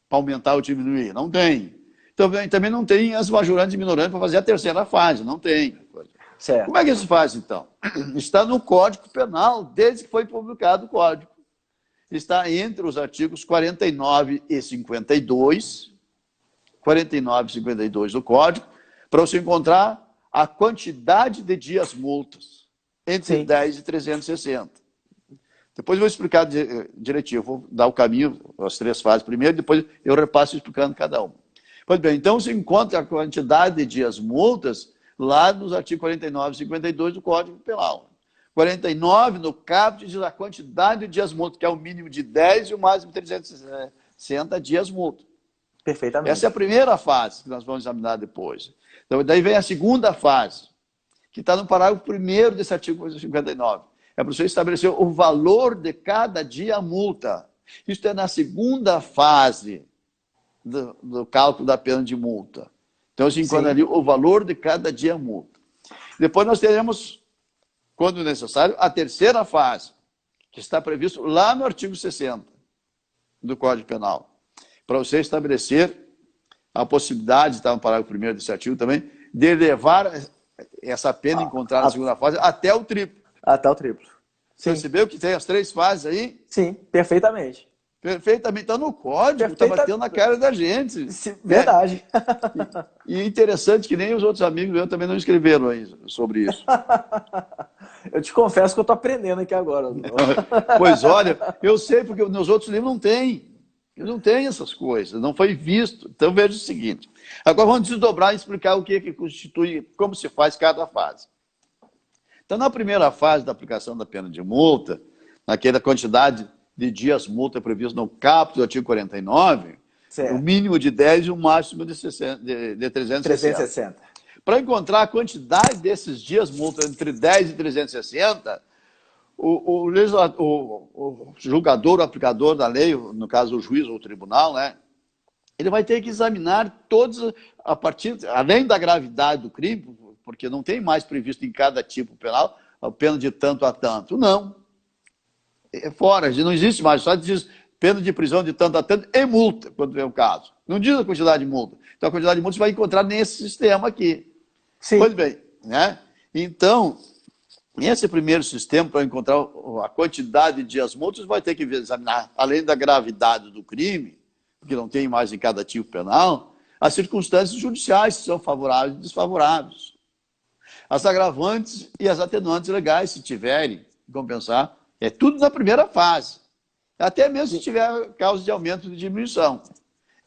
para aumentar ou diminuir. Não tem. Também não tem as majorantes e minorantes para fazer a terceira fase. Não tem. Certo. Como é que isso faz, então? Está no Código Penal, desde que foi publicado o Código. Está entre os artigos 49 e 52, 49 e 52 do Código, para você encontrar a quantidade de dias multas, entre 10 e 360. Depois eu vou explicar direitinho, eu vou dar o caminho, as três fases primeiro, depois eu repasso explicando cada uma. Pois bem, então você encontra a quantidade de dias multas lá nos artigos 49 e 52 do Código Penal. 49, no caput, diz a quantidade de dias multa, que é o mínimo de 10 e o máximo de 360 dias multa. Perfeitamente. Essa é a primeira fase que nós vamos examinar depois. Então, daí vem a segunda fase, que está no parágrafo 1º desse artigo 59. É para você estabelecer o valor de cada dia multa. Isso é na segunda fase do cálculo da pena de multa. Então, se encontra ali o valor de cada dia multa. Depois nós teremos, quando necessário, a terceira fase, que está previsto lá no artigo 60 do Código Penal, para você estabelecer a possibilidade, está no parágrafo 1º desse artigo também, de levar essa pena encontrada na segunda fase até o triplo. Até o triplo. Você percebeu que tem as três fases aí? Sim, perfeitamente. Perfeitamente, está no código, está batendo na cara da gente. Verdade. E interessante que nem os outros amigos meus também não escreveram aí sobre isso. Eu te confesso que eu estou aprendendo aqui agora. Pois olha, eu sei porque nos outros livros não tem. Não tem essas coisas, não foi visto. Então veja o seguinte. Agora vamos desdobrar e explicar o que constitui, como se faz cada fase. Então na primeira fase da aplicação da pena de multa, naquela quantidade de dias multa prevista no caput do artigo 49, o mínimo de 10 e o máximo de 360. Para encontrar a quantidade desses dias multa entre 10 e 360, o julgador, o aplicador da lei, no caso o juiz ou o tribunal, né, ele vai ter que examinar todos, além da gravidade do crime, porque não tem mais previsto em cada tipo penal a pena de tanto a tanto. Não. É fora, não existe mais, só diz pena de prisão de tanto a tanto e multa, quando é o caso. Não diz a quantidade de multa. Então, a quantidade de multa você vai encontrar nesse sistema aqui. Sim. Pois bem, né? Então, nesse primeiro sistema, para encontrar a quantidade de dias multas, vai ter que examinar, além da gravidade do crime, porque não tem mais em cada tipo penal, as circunstâncias judiciais, que são favoráveis e desfavoráveis. As agravantes e as atenuantes legais, se tiverem, compensar. É tudo na primeira fase. Até mesmo se tiver causa de aumento de diminuição.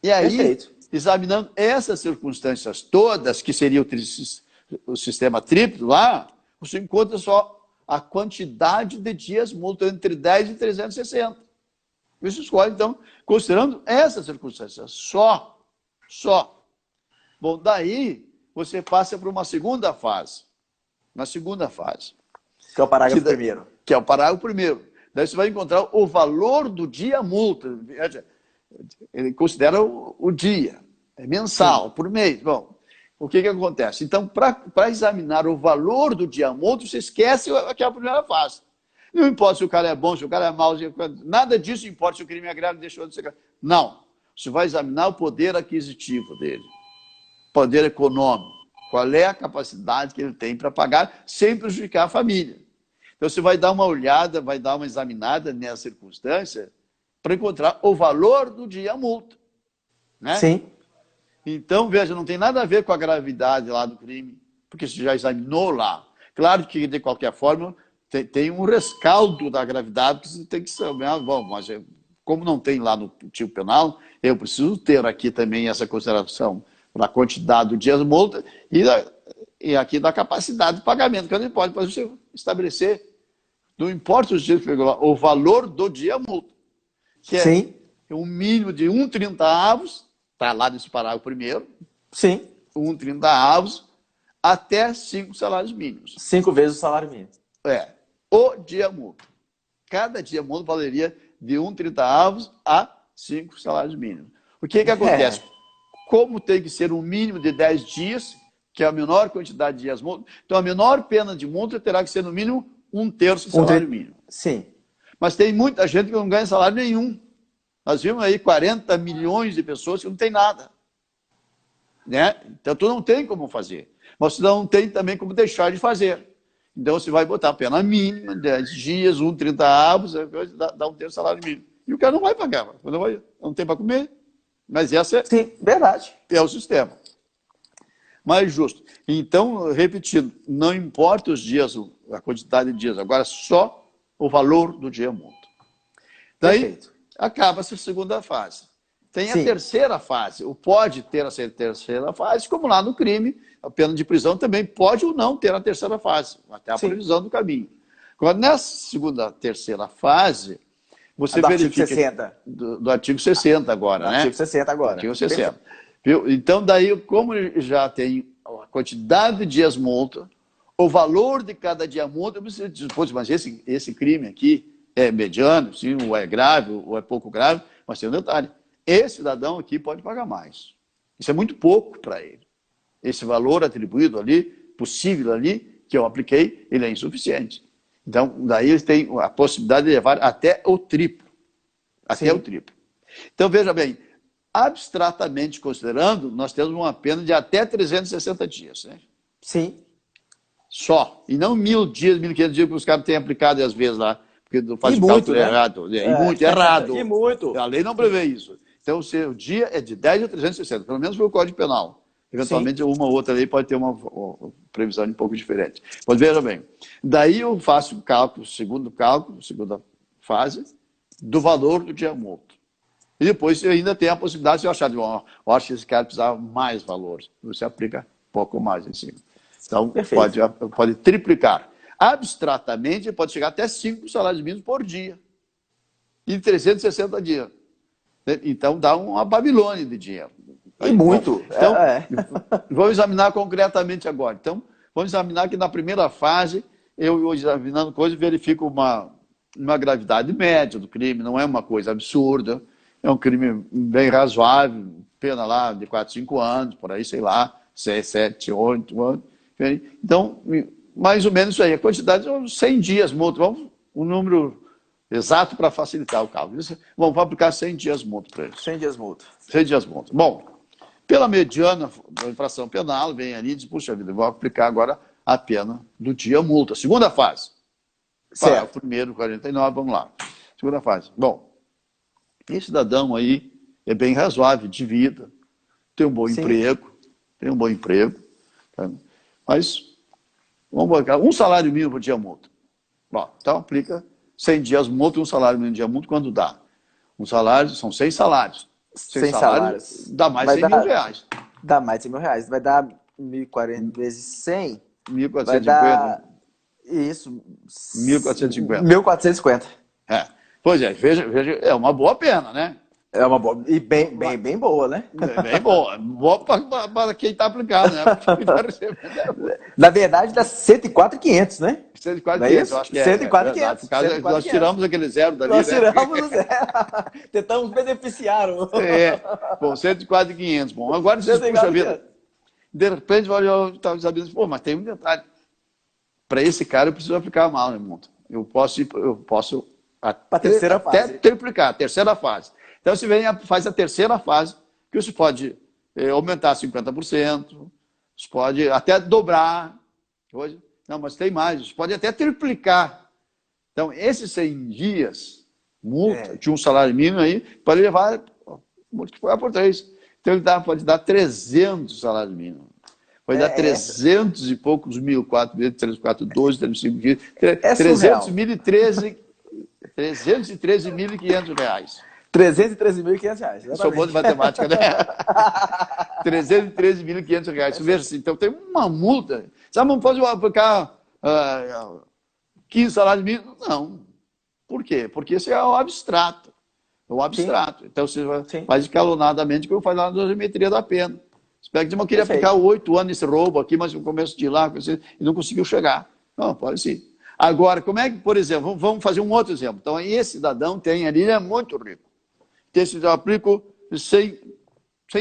E aí, examinando essas circunstâncias todas, que seria o sistema triplo lá, você encontra só a quantidade de dias multa entre 10 e 360. Você escolhe, então, considerando essa circunstância, só. Bom, daí você passa para uma segunda fase. Na segunda fase. Que é o parágrafo primeiro. Que é o parágrafo primeiro. Daí você vai encontrar o valor do dia multa. Ele considera o dia. É mensal, sim, por mês. Bom, o que acontece? Então, para examinar o valor do dia multa, você esquece aquela primeira fase. Não importa se o cara é bom, se o cara é mau, nada disso importa se o crime é grave ou deixou de ser grave. Não. Você vai examinar o poder aquisitivo dele. Poder econômico. Qual é a capacidade que ele tem para pagar sem prejudicar a família. Então, você vai dar uma olhada, vai dar uma examinada nessa circunstância para encontrar o valor do dia multa. Né? Sim. Então, veja, não tem nada a ver com a gravidade lá do crime, porque você já examinou lá. Claro que, de qualquer forma, tem um rescaldo da gravidade que você tem que saber. Bom, mas como não tem lá no tipo penal, eu preciso ter aqui também essa consideração da quantidade do dia de multa e aqui da capacidade de pagamento, que ele pode você estabelecer, não importa os dias que pegou, o valor do dia multa, que é sim, um mínimo de 1,30 avos, está lá nesse parágrafo primeiro, sim, 1,30 avos, até 5 salários mínimos. 5 vezes o salário mínimo. O dia multa. Cada dia multa valeria de 1,30 avos a 5 salários mínimos. O que acontece? Como tem que ser um mínimo de 10 dias, que é a menor quantidade de dias multa, então a menor pena de multa terá que ser no mínimo 1/3 do salário mínimo. Sim. Mas tem muita gente que não ganha salário nenhum. Nós vimos aí 40 milhões de pessoas que não tem nada. Né? Então, tu não tem como fazer. Mas tu não tem também como deixar de fazer. Então, você vai botar a pena mínima, 10 dias, 1,30 avos, dá 1/3 do salário mínimo. E o cara não vai pagar, não tem para comer. Mas essa sim, verdade. É o sistema. Mais justo. Então, repetindo, não importa os dias, a quantidade de dias, agora só o valor do dia multa. Daí, perfeito, acaba essa segunda fase. Tem a terceira fase. O pode ter a terceira fase, como lá no crime, a pena de prisão também pode ou não ter a terceira fase, até a previsão do caminho. Agora, nessa terceira fase, você verifica... Artigo 60. Do artigo 60 agora, né? Artigo 60 agora. Artigo 60. Viu? Então, daí, como já tem a quantidade de dias multa, o valor de cada dia multa, você diz, mas esse crime aqui é mediano, sim, ou é grave, ou é pouco grave, mas tem um detalhe. Esse cidadão aqui pode pagar mais. Isso é muito pouco para ele. Esse valor atribuído ali, possível ali, que eu apliquei, ele é insuficiente. Então, daí eles têm a possibilidade de levar até o triplo. Até o triplo. Então, veja bem, abstratamente considerando, nós temos uma pena de até 360 dias. Né? Sim. Só. E não 1.000 dias, 1.500 dias que os caras têm aplicado às vezes lá. Porque faz o cálculo errado. E muito errado. E muito. A lei não prevê isso. Então, o dia é de 10 a 360, pelo menos foi o Código Penal. Eventualmente, uma ou outra lei pode ter uma previsão um pouco diferente. Mas veja bem, daí eu faço o cálculo, segunda fase, do valor do dia multa. E depois você ainda tem a possibilidade de eu achar, eu acho que esse cara precisava mais valor. Você aplica um pouco mais em cima. Então, pode triplicar. Abstratamente, pode chegar até 5 salários mínimos por dia. Em 360 dias. Então, dá uma Babilônia de dinheiro. E muito. Então, vamos examinar concretamente agora. Então, vamos examinar que na primeira fase, eu examinando coisas, verifico uma gravidade média do crime, não é uma coisa absurda, é um crime bem razoável, pena lá de 4, 5 anos, por aí, sei lá, 6, 7, 8 anos. Então, mais ou menos isso aí. A quantidade são 100 dias multa. Vamos um número exato para facilitar o cálculo. Vamos aplicar 100 dias multa para eles. 100 dias multa. 100 dias multa. Bom, pela mediana da infração penal, vem ali e diz, puxa vida, vou aplicar agora a pena do dia multa. Segunda fase. Certo. O primeiro, 49, vamos lá. Segunda fase. Bom, esse cidadão aí é bem razoável de vida, tem um bom emprego, tá? Mas vamos colocar um salário mínimo por dia multa. Bom, então aplica 100 dias multa e um salário mínimo de dia multa, quando dá? Um salário, são 100 salários. 100 salários. Dá mais de 100 mil reais. Dá mais de 100 mil reais. Vai dar 1.040 vezes 100. 1.450. Vai dar... Isso. 1.450. 1.450. Pois é, veja, é uma boa pena, né? É uma boa. E bem boa, né? Bem boa. Boa para quem está aplicado, né? Na verdade, dá 104.500, né? 104.500, eu acho que é. 104.500. Por causa, nós tiramos aquele zero dali, nós né? tiramos o zero. Tentamos beneficiar. Bom, 104.500. Bom, agora vocês, puxa vida. De repente, eu estava sabendo, pô, mas tem um detalhe. Para esse cara, eu preciso aplicar mal, né, mundo? Eu posso até triplicar, a terceira fase. Então, você faz a terceira fase, que você pode aumentar 50%, você pode até dobrar. Hoje, não, mas tem mais, você pode até triplicar. Então, esses 100 dias, multa, de um salário mínimo aí, pode multiplicar por 3. Então, ele pode dar 300 salários mínimos. Pode dar 300 e poucos mil, 4 mil, 3, 4, 12, 35 mil, 313.500 reais. 313.500 reais. Eu sou bom de matemática, né? 313.500 reais. Veja assim, então tem uma multa. Sabe, não pode aplicar 15 salários mínimos? Não. Por quê? Porque isso é o abstrato. É o abstrato. Sim. Então você faz escalonadamente, como faz lá na dosimetria da pena. Você pega e diz, eu queria aplicar 8 anos nesse roubo aqui, mas no começo de lá, e não conseguiu chegar. Não, pode sim. Agora, como é que, por exemplo, vamos fazer um outro exemplo. Então, esse cidadão tem ali, ele é muito rico. Eu aplico 100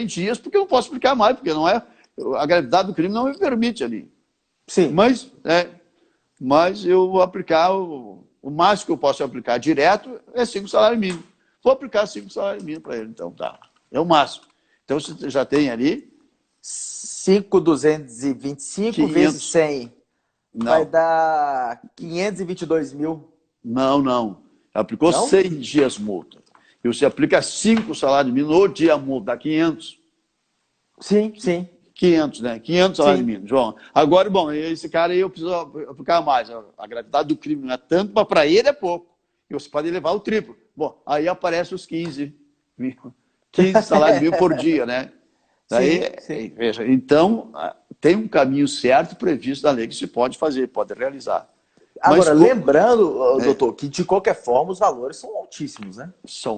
dias, porque eu não posso aplicar mais, porque não é, a gravidade do crime não me permite ali. Sim. Mas eu vou aplicar, o máximo que eu posso aplicar direto é 5 salários mínimos. Vou aplicar 5 salários mínimos para ele, então tá. É o máximo. Então você já tem ali 5.225 vezes 100. Não. Vai dar 522 mil. Não. Aplicou 100 dias multa. E você aplica 5 salários mínimos no dia multa, dá 500. Sim. 500, né? 500 salários mínimos, João. Agora, bom, esse cara aí eu preciso aplicar mais. A gravidade do crime não é tanto, mas para ele é pouco. E você pode levar o triplo. Bom, aí aparece os 15 salários mínimos por dia, né? Daí, sim. Veja, então, tem um caminho certo previsto da lei que se pode fazer, pode realizar. Agora, lembrando, doutor, que de qualquer forma os valores são altíssimos, né? São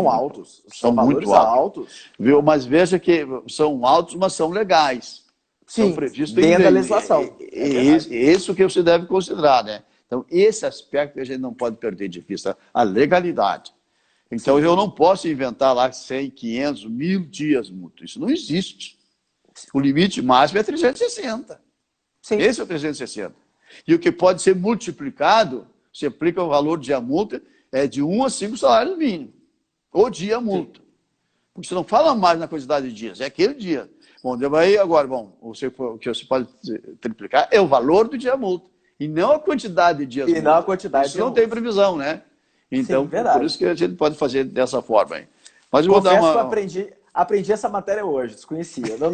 altos. São valores muito altos. Viu? Mas veja que são altos, mas são legais. Sim, são previstos dentro da legislação. Isso que você deve considerar, né? Então, esse aspecto a gente não pode perder de vista, a legalidade. Então, eu não posso inventar lá 100, 500, 1.000 dias mútuo. Isso não existe. O limite máximo é 360. Sim. Esse é o 360. E o que pode ser multiplicado, você aplica o valor de dia multa, é de 1 a 5 salários mínimos. O dia multa. Sim. Porque você não fala mais na quantidade de dias, é aquele dia. Bom, aí agora, o que você pode triplicar é o valor do dia multa. E não a quantidade de dias multa. Não a quantidade isso não tem previsão, né? Então, sim, por isso que a gente pode fazer dessa forma aí. Mas eu vou dar que eu aprendi essa matéria hoje, desconhecia. Não.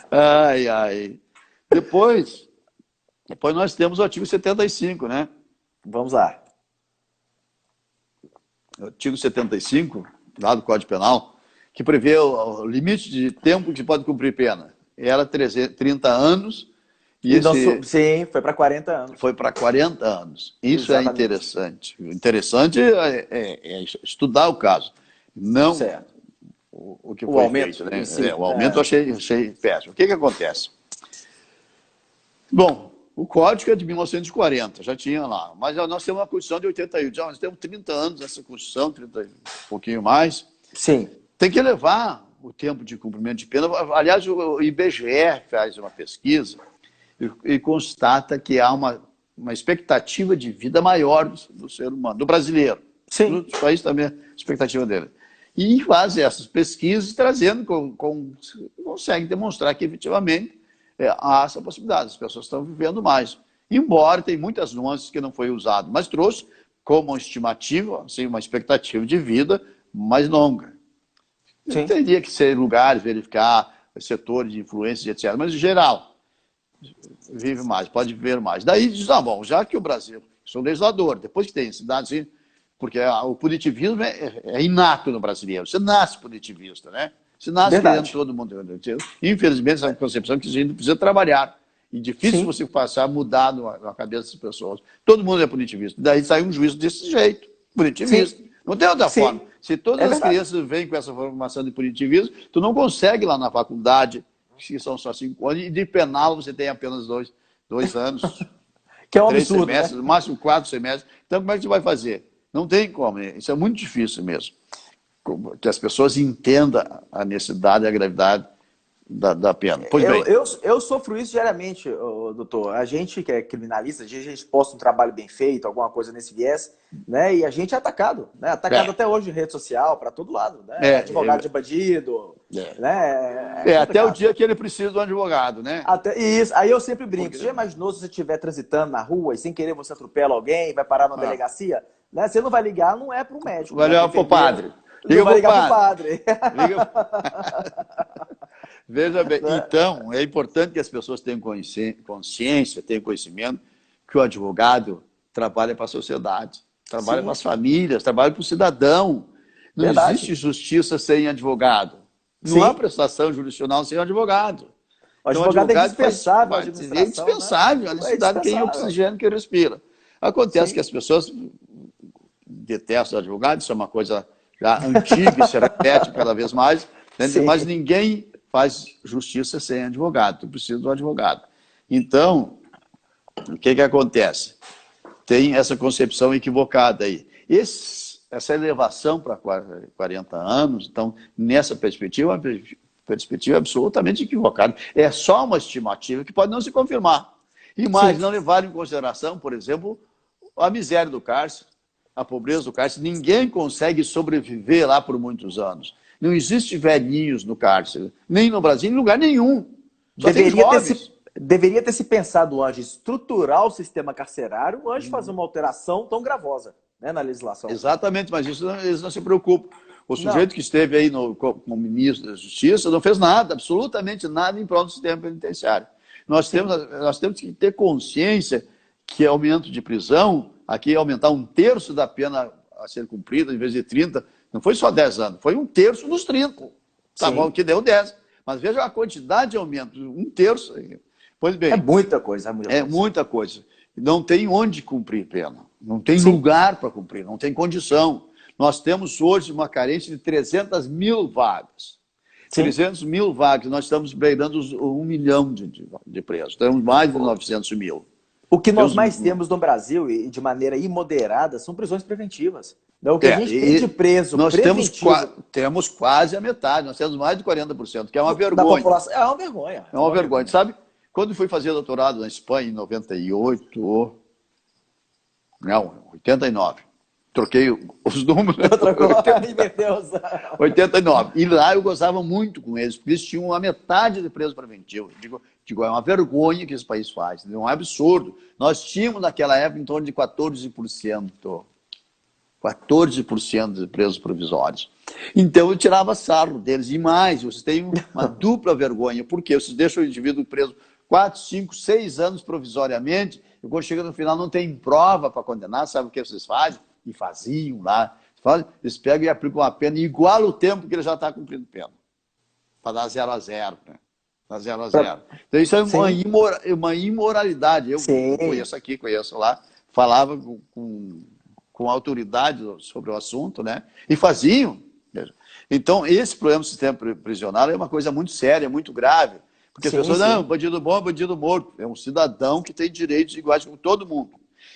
Ai. Depois nós temos o artigo 75, né? Vamos lá. O artigo 75, lá do Código Penal, que prevê o limite de tempo que pode cumprir pena. Era 30 anos. Sim, foi para 40 anos. Foi para 40 anos. Isso exatamente. É interessante. O interessante é estudar o caso. Não certo. o que foi aumento, feito, né? O aumento eu achei péssimo. O que acontece? Bom, o código é de 1940, já tinha lá. Mas nós temos uma Constituição de 81. Já nós temos 30 anos nessa Constituição, 30 um pouquinho mais. Sim. Tem que elevar o tempo de cumprimento de pena. Aliás, o IBGE faz uma pesquisa e constata que há uma expectativa de vida maior do ser humano, do brasileiro. Sim. No outros países também a expectativa dele. E faz essas pesquisas trazendo, consegue demonstrar que efetivamente há essa possibilidade, as pessoas estão vivendo mais. Embora tem muitas nuances que não foi usado, mas trouxe como uma estimativa, assim, uma expectativa de vida mais longa. Sim. Teria que ser lugares, verificar setores de influência, etc. Mas, em geral, vive mais, pode viver mais. Daí diz, bom, já que o Brasil, sou legislador, depois que tem cidades, assim, porque o punitivismo é inato no brasileiro, você nasce punitivista, né? Você nasce querendo todo mundo. Infelizmente, essa concepção que a gente precisa trabalhar. E difícil Sim. você passar, mudar na cabeça das pessoas. Todo mundo é punitivista. Daí sai um juízo desse jeito, punitivista. Sim. Não tem outra forma. Sim. Se todas É as verdade. crianças vêm com essa formação de punitivismo, tu não consegue lá na faculdade, que são só 5 anos, e de penal você tem apenas 2 anos, Que é um 3 absurdo, semestres, né? no máximo 4 semestres. Então, como é que você vai fazer? Não tem como. Isso é muito difícil mesmo. Que as pessoas entendam a necessidade e a gravidade da pena. Pois bem. Eu sofro isso diariamente, doutor. A gente que é criminalista, a gente posta um trabalho bem feito, alguma coisa nesse viés, né? E a gente é atacado, né? Atacado até hoje em rede social, para todo lado, né? Advogado de bandido, né? Até o dia que ele precisa de um advogado, né? Até isso. Aí eu sempre brinco. Você já imaginou se você estiver transitando na rua e sem querer você atropela alguém, vai parar numa delegacia? Né? Você não vai ligar, não é para o médico. Vai ligar para o padre. Liga vai ligar para o padre. Veja bem, então, é importante que as pessoas tenham consciência, tenham conhecimento que o advogado trabalha para a sociedade, trabalha para as famílias, trabalha para o cidadão. Não existe justiça sem advogado. Não há prestação jurisdicional sem advogado. O advogado é indispensável. É indispensável, a necessidade de quem oxigênio que respira. Acontece que as pessoas detestam o advogado, isso é uma coisa já antiga e se repete cada vez mais, né? Mas ninguém faz justiça sem advogado, tu precisa do advogado. Então, o que acontece? Tem essa concepção equivocada aí. Essa elevação para 40 anos, então, nessa perspectiva, é uma perspectiva absolutamente equivocada. É só uma estimativa que pode não se confirmar. E mais, não levar em consideração, por exemplo, a miséria do cárcere, a pobreza do cárcere. Ninguém consegue sobreviver lá por muitos anos. Não existe velhinhos no cárcere, nem no Brasil, em lugar nenhum. Deveria ter se pensado antes estruturar o sistema carcerário antes de fazer uma alteração tão gravosa, né, na legislação. Exatamente, mas isso eles não se preocupam. O sujeito que esteve aí como ministro da Justiça não fez nada, absolutamente nada em prol do sistema penitenciário. Nós temos que ter consciência que aumento de prisão, aqui aumentar 1/3 da pena a ser cumprida, em vez de 30, não foi só 10 anos, foi 1/3 dos 30. Tá bom, que deu 10. Mas veja a quantidade de aumento, 1/3. Pois bem. É muita coisa. Muita coisa. Não tem onde cumprir pena. Não tem lugar para cumprir, não tem condição. Nós temos hoje uma carência de 300 mil vagas. 300 mil vagas, nós estamos beirando os 1 milhão de presos. Temos mais de 900 mil. O que nós mais temos no Brasil, e de maneira imoderada, são prisões preventivas. O que a gente tem de preso nós preventivo... temos quase a metade, nós temos mais de 40%, que é uma vergonha. Da população. É uma vergonha. É uma vergonha. Sabe, quando fui fazer doutorado na Espanha, em 98... Não, 89. Troquei os números. Trocou, inverteu os... 89. E lá eu gostava muito com eles, porque eles tinham a metade de preso preventivo. Digo, é uma vergonha que esse país faz, é um absurdo. Nós tínhamos naquela época em torno de 14%. 14% de presos provisórios. Então eu tirava sarro deles. E mais, vocês têm uma dupla vergonha. Por quê? Vocês deixam o indivíduo preso 4, 5, 6 anos provisoriamente, e quando chega no final não tem prova para condenar, sabe o que vocês fazem? E faziam lá. Eles pegam e aplicam uma pena igual o tempo que ele já está cumprindo pena. Para dar 0 a 0, né? Dar 0 a 0. Então isso é uma imoralidade. Eu conheço lá, falava com autoridade sobre o assunto, né? E faziam. Então, esse problema do sistema prisional é uma coisa muito séria, muito grave. Porque as pessoas, não, bandido bom é bandido morto. É um cidadão que tem direitos iguais com todo mundo.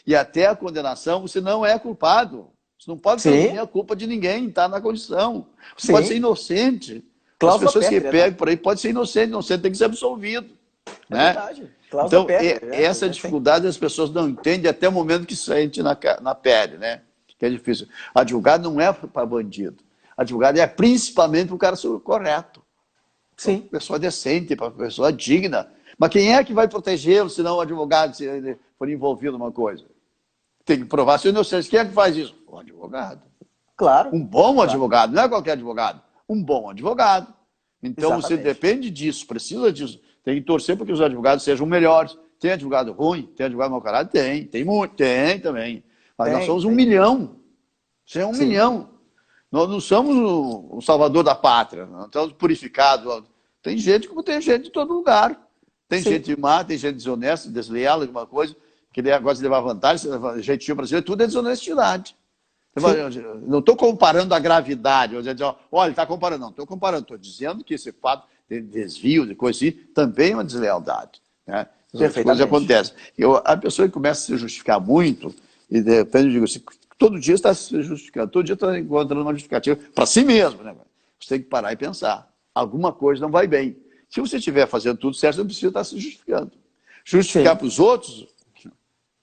E até a condenação, você não é culpado. Você não pode ter a culpa de ninguém, está na condição. Você pode ser inocente. As pessoas que pegam por aí podem ser inocente tem que ser absolvido. É né? verdade. Então, essa dificuldade as pessoas não entendem até o momento que sente na pele, né? Que é difícil. Advogado não é para bandido. Advogado é principalmente para o cara correto. Sim. Para pessoa decente, para pessoa digna. Mas quem é que vai protegê-lo se não o advogado, se ele for envolvido numa coisa? Tem que provar sua inocência. Quem é que faz isso? O advogado. Claro. Um bom advogado, não é qualquer advogado. Um bom advogado. Então, você depende disso, precisa disso. Tem que torcer para que os advogados sejam melhores. Tem advogado ruim? Tem advogado mau caráter? Tem muito. Tem também. Mas nós somos 1 milhão. Você é 1 milhão. Nós não somos o salvador da pátria. Nós estamos purificados. Tem gente como tem gente de todo lugar. Tem Sim. gente má, tem gente desonesta, desleal, alguma coisa, que gosta de levar vantagem, jeitinho brasileiro, tudo é desonestidade. Não estou comparando a gravidade, olha, ele está comparando, não, estou comparando, estou dizendo que esse fato de desvio, de coisa assim, também é uma deslealdade. Né? Essas coisas acontecem. A pessoa que começa a se justificar muito, e de repente eu digo assim, todo dia está se justificando, todo dia está encontrando uma justificativa para si mesmo. Né? Você tem que parar e pensar, alguma coisa não vai bem. Se você estiver fazendo tudo certo, você não precisa estar se justificando. Justificar para os outros,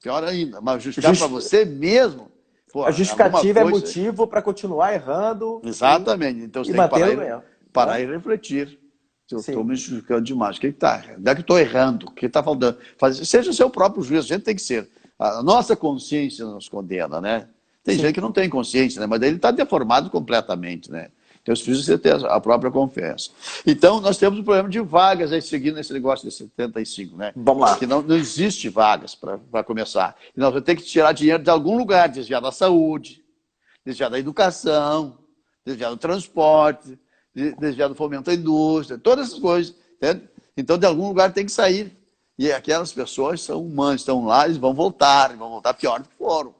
pior ainda, mas justificar para você mesmo. Pô, a justificativa coisa... é motivo para continuar errando. Exatamente. Então você tem que parar e refletir. Se eu estou me justificando demais, o que está? Onde é que estou errando? O que está faltando? Seja o seu próprio juiz, a gente tem que ser. A nossa consciência nos condena, né? Tem gente que não tem consciência, né? Mas ele está deformado completamente, né? Então, isso precisa ter a própria confiança. Então, nós temos um problema de vagas aí, seguindo esse negócio de 75, né? Vamos lá. Que não existe vagas para começar. E nós vamos ter que tirar dinheiro de algum lugar, desviar da saúde, desviar da educação, desviar do transporte, desviar do fomento à indústria, todas essas coisas. Entende? Então, de algum lugar tem que sair. E aquelas pessoas são humanas, estão lá, eles vão voltar pior do que foram.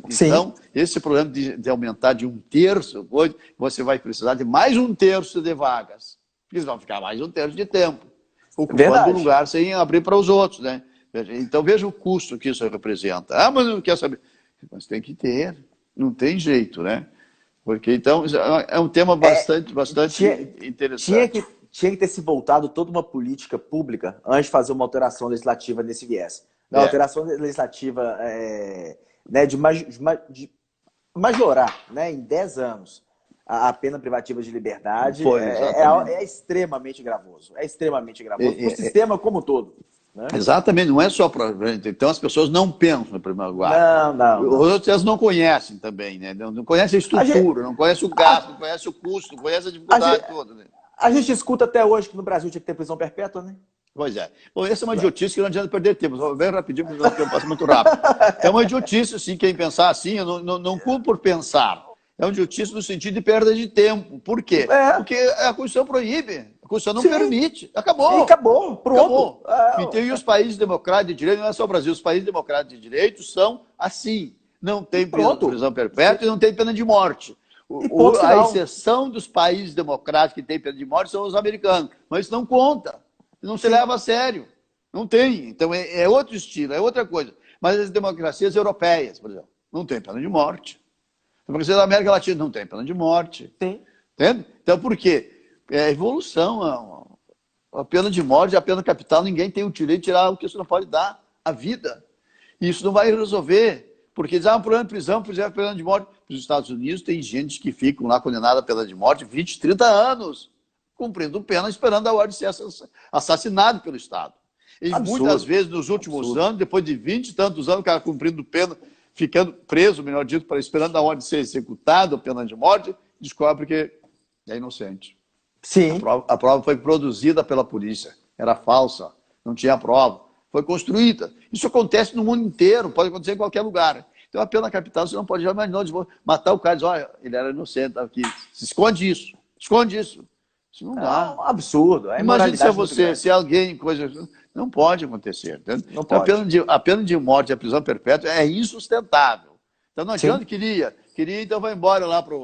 Então, esse problema de aumentar de 1/3, hoje você vai precisar de mais 1/3 de vagas. Eles vão ficar mais 1/3 de tempo, ocupando o lugar sem abrir para os outros. Né? Então, veja o custo que isso representa. Ah, mas não quer saber. Mas tem que ter, não tem jeito, né? Porque, então, é um tema bastante interessante. Tinha que ter se voltado toda uma política pública antes de fazer uma alteração legislativa nesse viés. A alteração legislativa né, de majorar, né, em 10 anos a pena privativa de liberdade é extremamente gravoso. É extremamente gravoso para o sistema como um todo. Né? Exatamente, não é só para... Então as pessoas não pensam no primeiro lugar. Não. Os outros elas não conhecem também, né? Não conhecem a estrutura, não conhecem o gasto, não conhecem o custo, não conhecem a dificuldade toda. Né? A gente escuta até hoje que no Brasil tinha que ter prisão perpétua, né? Pois é. Bom, essa é uma idiotice que não adianta perder tempo. Vou bem rapidinho, porque o tempo passa muito rápido. É uma idiotice, assim, quem pensar assim, eu não culpo por pensar. É uma idiotice no sentido de perda de tempo. Por quê? Porque a Constituição proíbe. A Constituição não permite. Acabou. Acabou. Pronto. Então, e os países democráticos de direito, não é só o Brasil, os países democráticos de direito são assim. Não tem prisão perpétua e não tem pena de morte. A exceção dos países democráticos que têm pena de morte são os americanos. Mas isso não conta. Não se leva a sério. Não tem. Então, é outro estilo, é outra coisa. Mas as democracias europeias, por exemplo, não tem pena de morte. A democracia da América Latina não tem pena de morte. Sim. Entende? Então, por quê? É a evolução. A pena de morte, a pena capital, ninguém tem o direito de tirar o que isso não pode dar, a vida. E isso não vai resolver. Porque diz, um problema de prisão, fizeram pena de morte. Nos Estados Unidos tem gente que ficam lá condenada à pena de morte 20, 30 anos. Cumprindo pena, esperando a ordem de ser assassinado pelo Estado. E muitas vezes, nos últimos anos, depois de 20 e tantos anos, o cara cumprindo pena, ficando preso, melhor dito, esperando a ordem de ser executado, a pena de morte, descobre que é inocente. Sim. A prova foi produzida pela polícia, era falsa, não tinha prova, foi construída. Isso acontece no mundo inteiro, pode acontecer em qualquer lugar. Então, a pena capital, você não pode jamais matar o cara e dizer, olha, ele era inocente, aqui. Esconde isso, esconde isso. Isso não dá. É um absurdo. Imagina se alguém, não pode acontecer. Não pode. A pena de morte e a prisão perpétua é insustentável. Então não adianta, queria, então vai embora lá para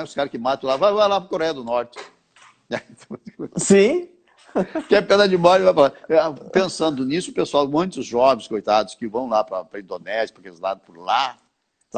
os caras que matam lá, vai lá para a Coreia do Norte. Sim. Que é pena de morte, vai para lá. Pensando nisso, o pessoal, muitos jovens, coitados, que vão lá para a Indonésia, porque eles lá por lá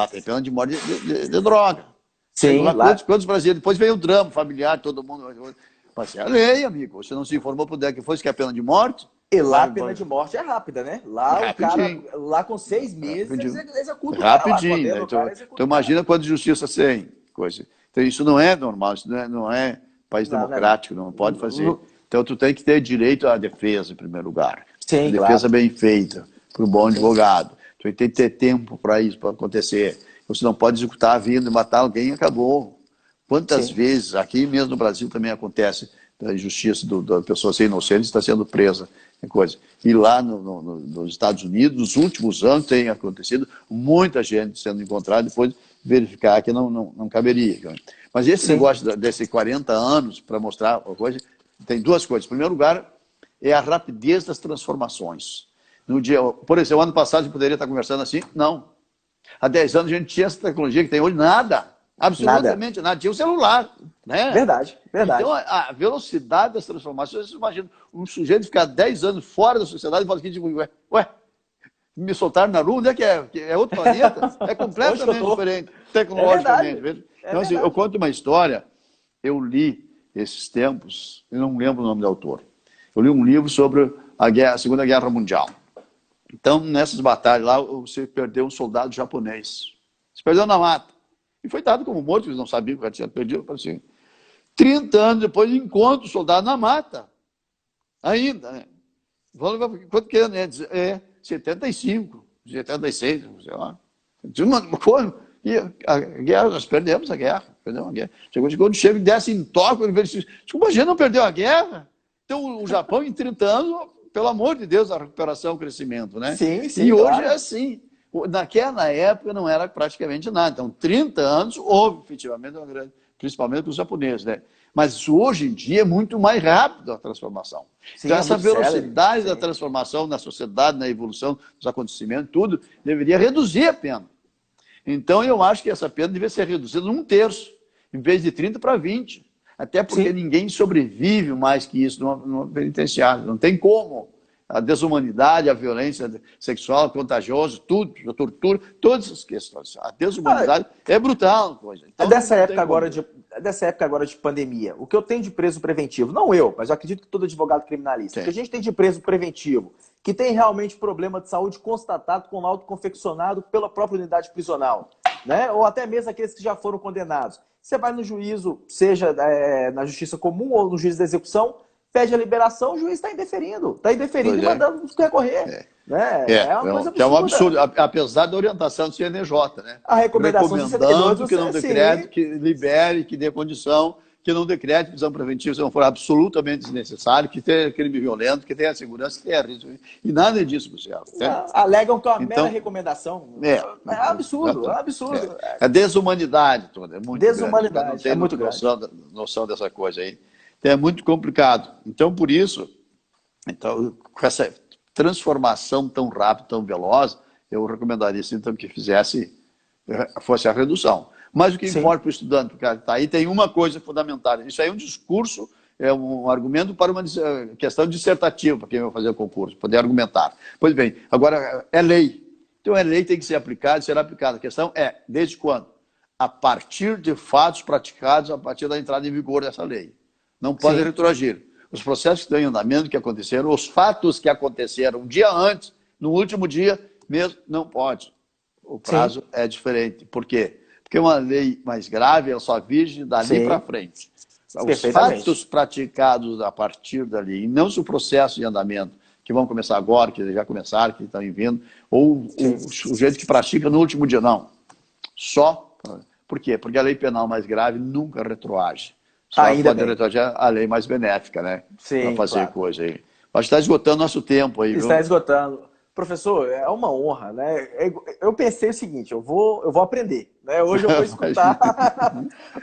tem pena de morte de droga. Sim, quantos brasileiros? Depois veio o drama familiar, todo mundo. Mas é a lei, amigo. Você não se informou por que foi, que é pena de morte? E lá a pena de morte é rápida, né? Lá o cara, lá com 6 meses, eles executam o cara. Rapidinho. Então imagina quando justiça sem coisa. Então isso não é normal, isso não é país democrático, não pode fazer. Então tu tem que ter direito à defesa, em primeiro lugar. Sim, defesa bem feita, por um bom advogado. Tu tem que ter tempo para isso, para acontecer. Você não pode executar a vida e matar alguém e acabou. Quantas vezes, aqui mesmo no Brasil também acontece, da injustiça da pessoa ser inocente está sendo presa. Coisa. E lá nos Estados Unidos, nos últimos anos, tem acontecido muita gente sendo encontrada, depois verificar que não caberia. Mas esse negócio desses 40 anos, para mostrar uma coisa, tem duas coisas. Em primeiro lugar, é a rapidez das transformações. No dia, por exemplo, ano passado a gente poderia estar conversando assim? Não. Há 10 anos a gente tinha essa tecnologia que tem hoje, nada. Absolutamente nada. Tinha o celular. Né? Verdade. Então, a velocidade das transformações, você imagina, um sujeito ficar 10 anos fora da sociedade e fala assim, ué, me soltaram na rua, onde é que é? É outro planeta? É completamente diferente, tecnologicamente. Então, assim, eu conto uma história, eu li esses tempos, eu não lembro o nome do autor, eu li um livro sobre a Segunda Guerra Mundial. Então, nessas batalhas lá, você perdeu um soldado japonês. Se perdeu na mata. E foi dado como morto, eles não sabiam que tinha perdido. Assim, 30 anos depois, encontra o soldado na mata. Ainda. Né? Quanto que é? Né? 75, 76, sei lá. E a guerra, nós perdemos a guerra. Quando chega e desce em Tóquio, ele diz, desculpa, a gente não perdeu a guerra? Então, o Japão, em 30 anos, pelo amor de Deus, a recuperação, o crescimento, né? Sim, e hoje claro. É assim. Naquela época não era praticamente nada. Então, 30 anos houve, efetivamente, principalmente para os japoneses, né? Mas hoje em dia é muito mais rápido a transformação. Sim, então, essa velocidade da transformação na sociedade, na evolução dos acontecimentos, tudo, deveria reduzir a pena. Então, eu acho que essa pena deveria ser reduzida num terço, em vez de 30 para 20. Até porque ninguém sobrevive mais que isso numa penitenciária. Não tem como. A desumanidade, a violência sexual, contagiosa, tudo, a tortura, todas essas questões. A desumanidade é brutal. Coisa. Então, dessa época agora de pandemia, o que eu tenho de preso preventivo, não eu, mas eu acredito que todo advogado criminalista, o que a gente tem de preso preventivo, que tem realmente problema de saúde constatado com laudo confeccionado pela própria unidade prisional, né? Ou até mesmo aqueles que já foram condenados. Você vai no juízo, seja na justiça comum ou no juízo da execução, pede a liberação, o juiz está indeferindo. Está indeferindo e mandando recorrer. Né? É uma coisa absurda. É um absurdo, apesar da orientação do CNJ, né? A recomendação recomendando que não decrete, que libere, que dê condição, que não decrete prisão preventiva se não for absolutamente desnecessário, que tenha crime violento, que tenha segurança, que tenha risco. E nada disso, Luciano. Alegam que é uma mera recomendação. É absurdo, é absurdo. A desumanidade toda, é muito desumanidade, grande. Não tem noção dessa coisa aí. É muito complicado. Então, por isso, com essa transformação tão rápida, tão veloz, eu recomendaria então, que fosse a redução. Mas o que importa para o estudante, porque tá aí tem uma coisa fundamental. Isso aí é um discurso, é um argumento para uma questão dissertativa, para quem vai fazer o concurso, poder argumentar. Pois bem, agora é lei. Então, a lei tem que ser aplicada e será aplicada. A questão é, desde quando? A partir de fatos praticados a partir da entrada em vigor dessa lei. Não pode retroagir. Os processos que estão em andamento, que aconteceram, os fatos que aconteceram um dia antes, no último dia mesmo, não pode. O prazo é diferente. Por quê? Porque uma lei mais grave, ela só virge dali para frente. Os fatos praticados a partir dali, e não se o processo de andamento, que vão começar agora, que já começaram, que estão vindo, ou o sujeito que pratica no último dia, não. Só. Por quê? Porque a lei penal mais grave nunca retroage. Só pode retroagir a lei mais benéfica, né? Para fazer coisa aí. Mas está esgotando nosso tempo aí, viu? Está esgotando. Professor, é uma honra, né? Eu pensei o seguinte, eu vou aprender, né? Hoje eu vou escutar,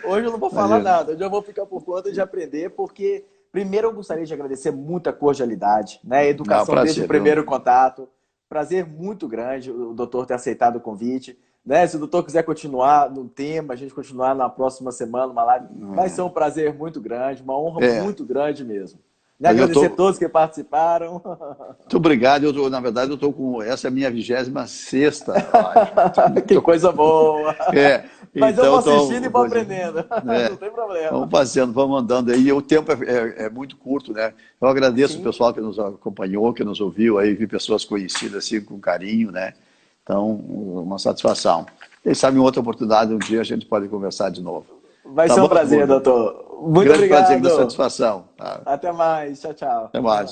hoje eu não vou falar nada, hoje eu vou ficar por conta de aprender, porque primeiro eu gostaria de agradecer muito a cordialidade, né? Educação desde o primeiro contato. Prazer muito grande o doutor ter aceitado o convite. Né? Se o doutor quiser continuar no tema, a gente continuar na próxima semana, uma live, vai ser um prazer muito grande, uma honra muito grande mesmo. Agradecer a todos que participaram. Muito obrigado. Na verdade, essa é a minha 26ª live. Que coisa boa. Mas então, eu vou assistindo e vou aprendendo. Não tem problema. Vamos fazendo, vamos andando aí. E o tempo é muito curto, né? Eu agradeço o pessoal que nos acompanhou, que nos ouviu aí, vi pessoas conhecidas assim com carinho, né? Então, uma satisfação. Quem sabe em outra oportunidade, um dia a gente pode conversar de novo. Vai ser um prazer, doutor. Muito obrigado. Grande prazer, grande satisfação. Até mais. Tchau, tchau. Até mais.